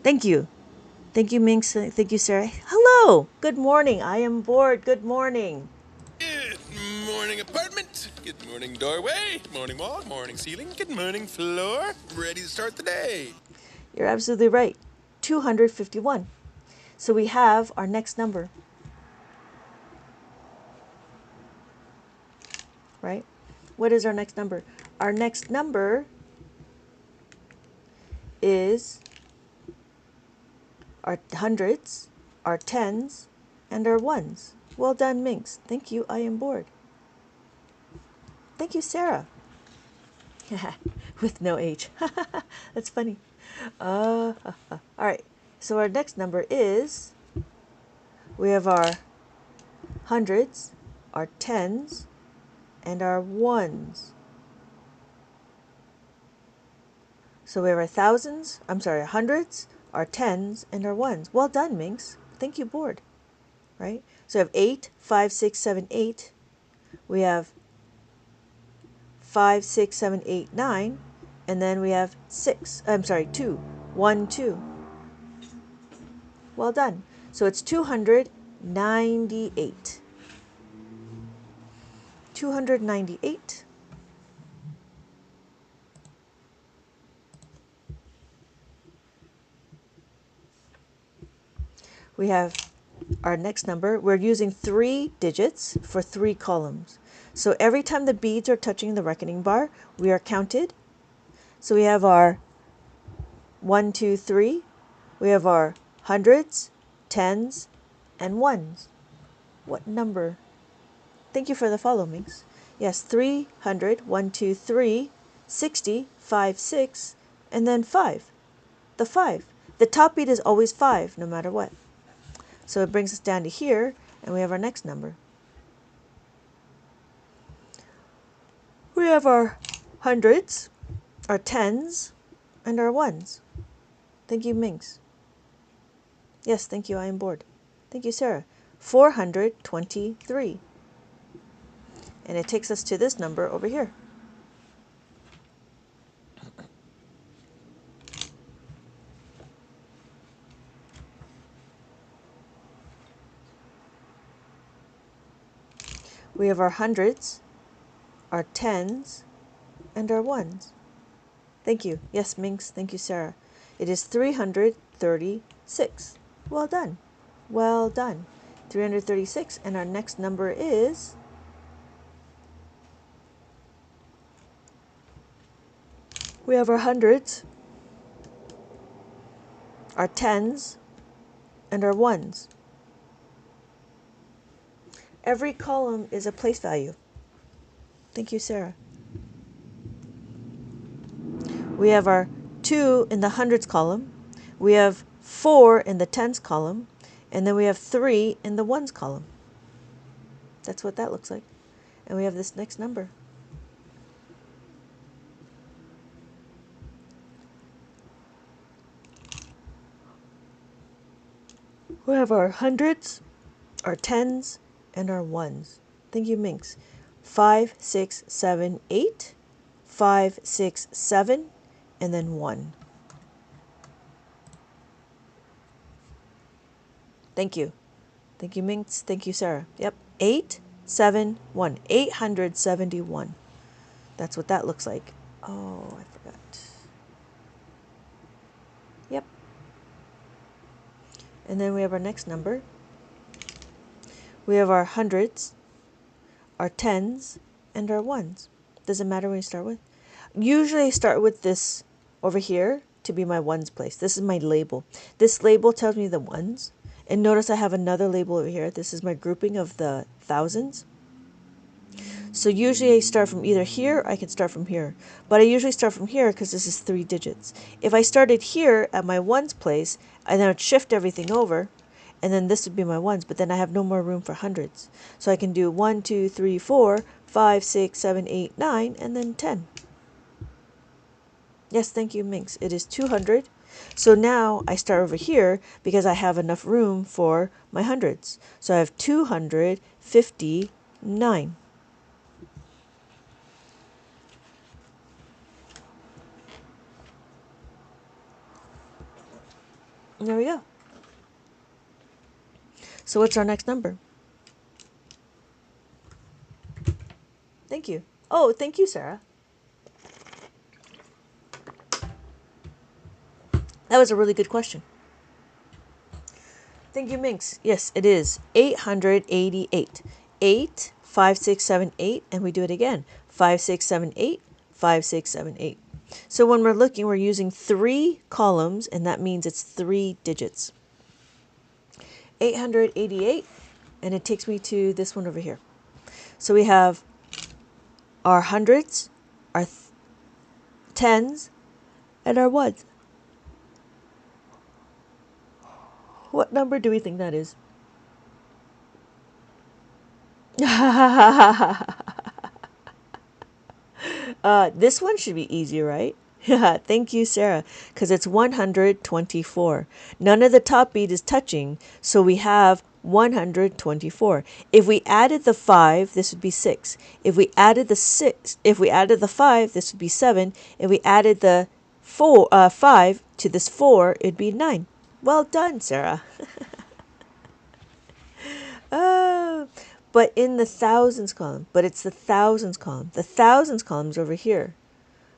Thank you. Thank you, Minx. Thank you, Sarah. Hello. Good morning. I am bored. Good morning. Good morning, apartment. Good morning, doorway. Morning wall. Morning ceiling. Good morning, floor. Ready to start the day. You're absolutely right. 251. So we have our next number. Right? What is our next number? Our next number is our hundreds, our tens, and our ones. Well done, Minx. Thank you. I am bored. Thank you, Sarah. With no H. That's funny. All right. So our next number is, we have our hundreds, our tens, and our ones. So we have our thousands, our hundreds, our tens, and our ones. Well done, Minx. Thank you, board. Right? So we have 8, 5, 6, 7, 8. We have 5, 6, 7, 8, 9. And then we have 2. 1, 2. Well done. So it's 298. 298. We have our next number. We're using 3 digits for 3 columns. So every time the beads are touching the reckoning bar, we are counted. So we have our 1, 2, 3. We have our hundreds, tens, and ones. What number? Thank you for the follow, Minx. Yes, 300, 1, 2, 3, 60, 5, 6, and then 5. The 5. The top beat is always 5, no matter what. So it brings us down to here, and we have our next number. We have our hundreds, our tens, and our ones. Thank you, Minx. Yes, thank you, I am bored. Thank you, Sarah. 423. And it takes us to this number over here. We have our hundreds, our tens, and our ones. Thank you. Yes, Minx. Thank you, Sarah. It is 336. Well done. Well done. 336. And our next number is... we have our hundreds, our tens, and our ones. Every column is a place value. Thank you, Sarah. We have our 2 in the hundreds column. We have 4 in the tens column. And then we have 3 in the ones column. That's what that looks like. And we have this next number. We have our hundreds, our tens, and our ones. Thank you, Minx. 5, 6, 7, 8, 5, 6, 7, and then 1. Thank you. Thank you, Minx. Thank you, Sarah. Yep. 8, 7, 1. 871. That's what that looks like. Oh, I forgot. Yep. And then we have our next number. We have our hundreds, our tens, and our ones. Doesn't matter when you start with. Usually I start with this over here to be my ones place. This is my label. This label tells me the ones. And notice I have another label over here. This is my grouping of the thousands. So usually I start from either here, or I can start from here. But I usually start from here because this is 3 digits. If I started here at my ones place, and then I would shift everything over, and then this would be my ones, but then I have no more room for hundreds. So I can do 1, 2, 3, 4, 5, 6, 7, 8, 9, and then 10. Yes, thank you, Minx. It is 200. So now I start over here because I have enough room for my hundreds. So I have 259. And there we go. So what's our next number? Thank you. Oh, thank you, Sarah. That was a really good question. Thank you, Minx. Yes, it is 888. 8, 5, 6, 7, 8, and we do it again. 5, 6, 7, 8, 5, 6, 7, 8. So when we're looking, we're using 3 columns, and that means it's 3 digits. 888, and it takes me to this one over here. So we have our hundreds, our tens, and our ones. What number do we think that is? This one should be easy, right? Thank you, Sarah, because it's 124. None of the top beat is touching, so we have 124. If we added the 5, this would be 6. If we added the 5, this would be 7. If we added the 5 to this 4, it'd be 9. Well done, Sarah. Oh, but in the thousands column, but it's the thousands column. The thousands column is over here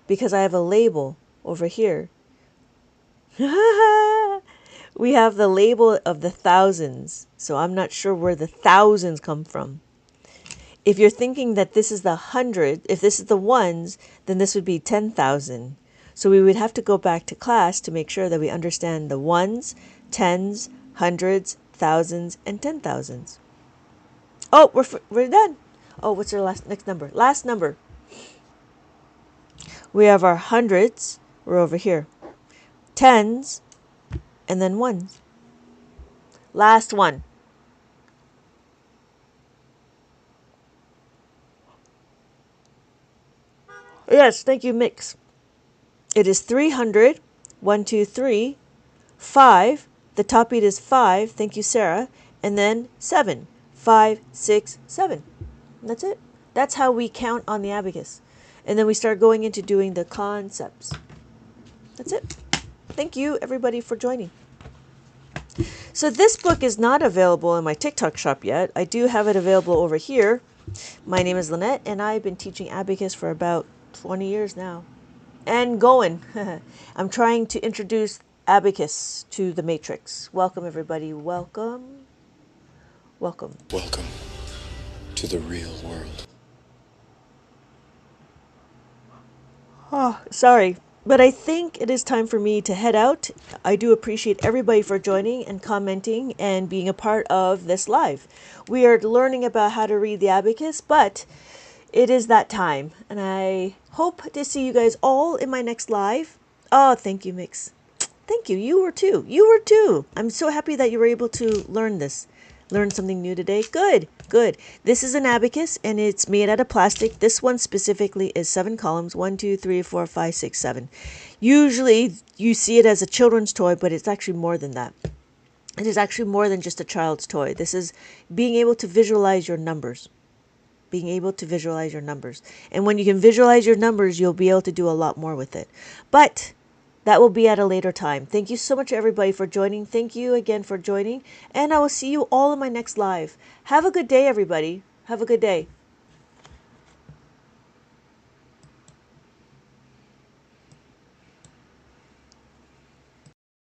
because I have a label over here. We have the label of the thousands, so I'm not sure where the thousands come from. If you're thinking that this is the hundred, if this is the ones, then this would be 10,000. So we would have to go back to class to make sure that we understand the ones, tens, hundreds, thousands, and 10,000s. Oh, we're done. Oh, what's our next number? Last number. We have our hundreds. We're over here. Tens, and then ones. Last one. Yes, thank you, Mix. It is 300, 1, 2, 3, 5. The top beat is 5. Thank you, Sarah. And then 7. 5, 6, 7. And that's it. That's how we count on the abacus. And then we start going into doing the concepts. That's it. Thank you, everybody, for joining. So this book is not available in my TikTok shop yet. I do have it available over here. My name is Lynette, and I've been teaching abacus for about 20 years now. And going. I'm trying to introduce abacus to the matrix. Welcome, everybody. Welcome. Welcome. Welcome to the real world. Oh, sorry. But I think it is time for me to head out. I do appreciate everybody for joining and commenting and being a part of this live. We are learning about how to read the abacus, but it is that time. And I hope to see you guys all in my next live. Oh, thank you, Mix. Thank you. You were too. You were too. I'm so happy that you were able to learn this. Learn something new today. Good, good. This is an abacus and it's made out of plastic. This one specifically is 7 columns. 1, 2, 3, 4, 5, 6, 7. Usually you see it as a children's toy, but it's actually more than that. It is actually more than just a child's toy. This is being able to visualize your numbers. Being able to visualize your numbers. And when you can visualize your numbers, you'll be able to do a lot more with it. But that will be at a later time. Thank you so much, everybody, for joining. Thank you again for joining. And I will see you all in my next live. Have a good day, everybody. Have a good day.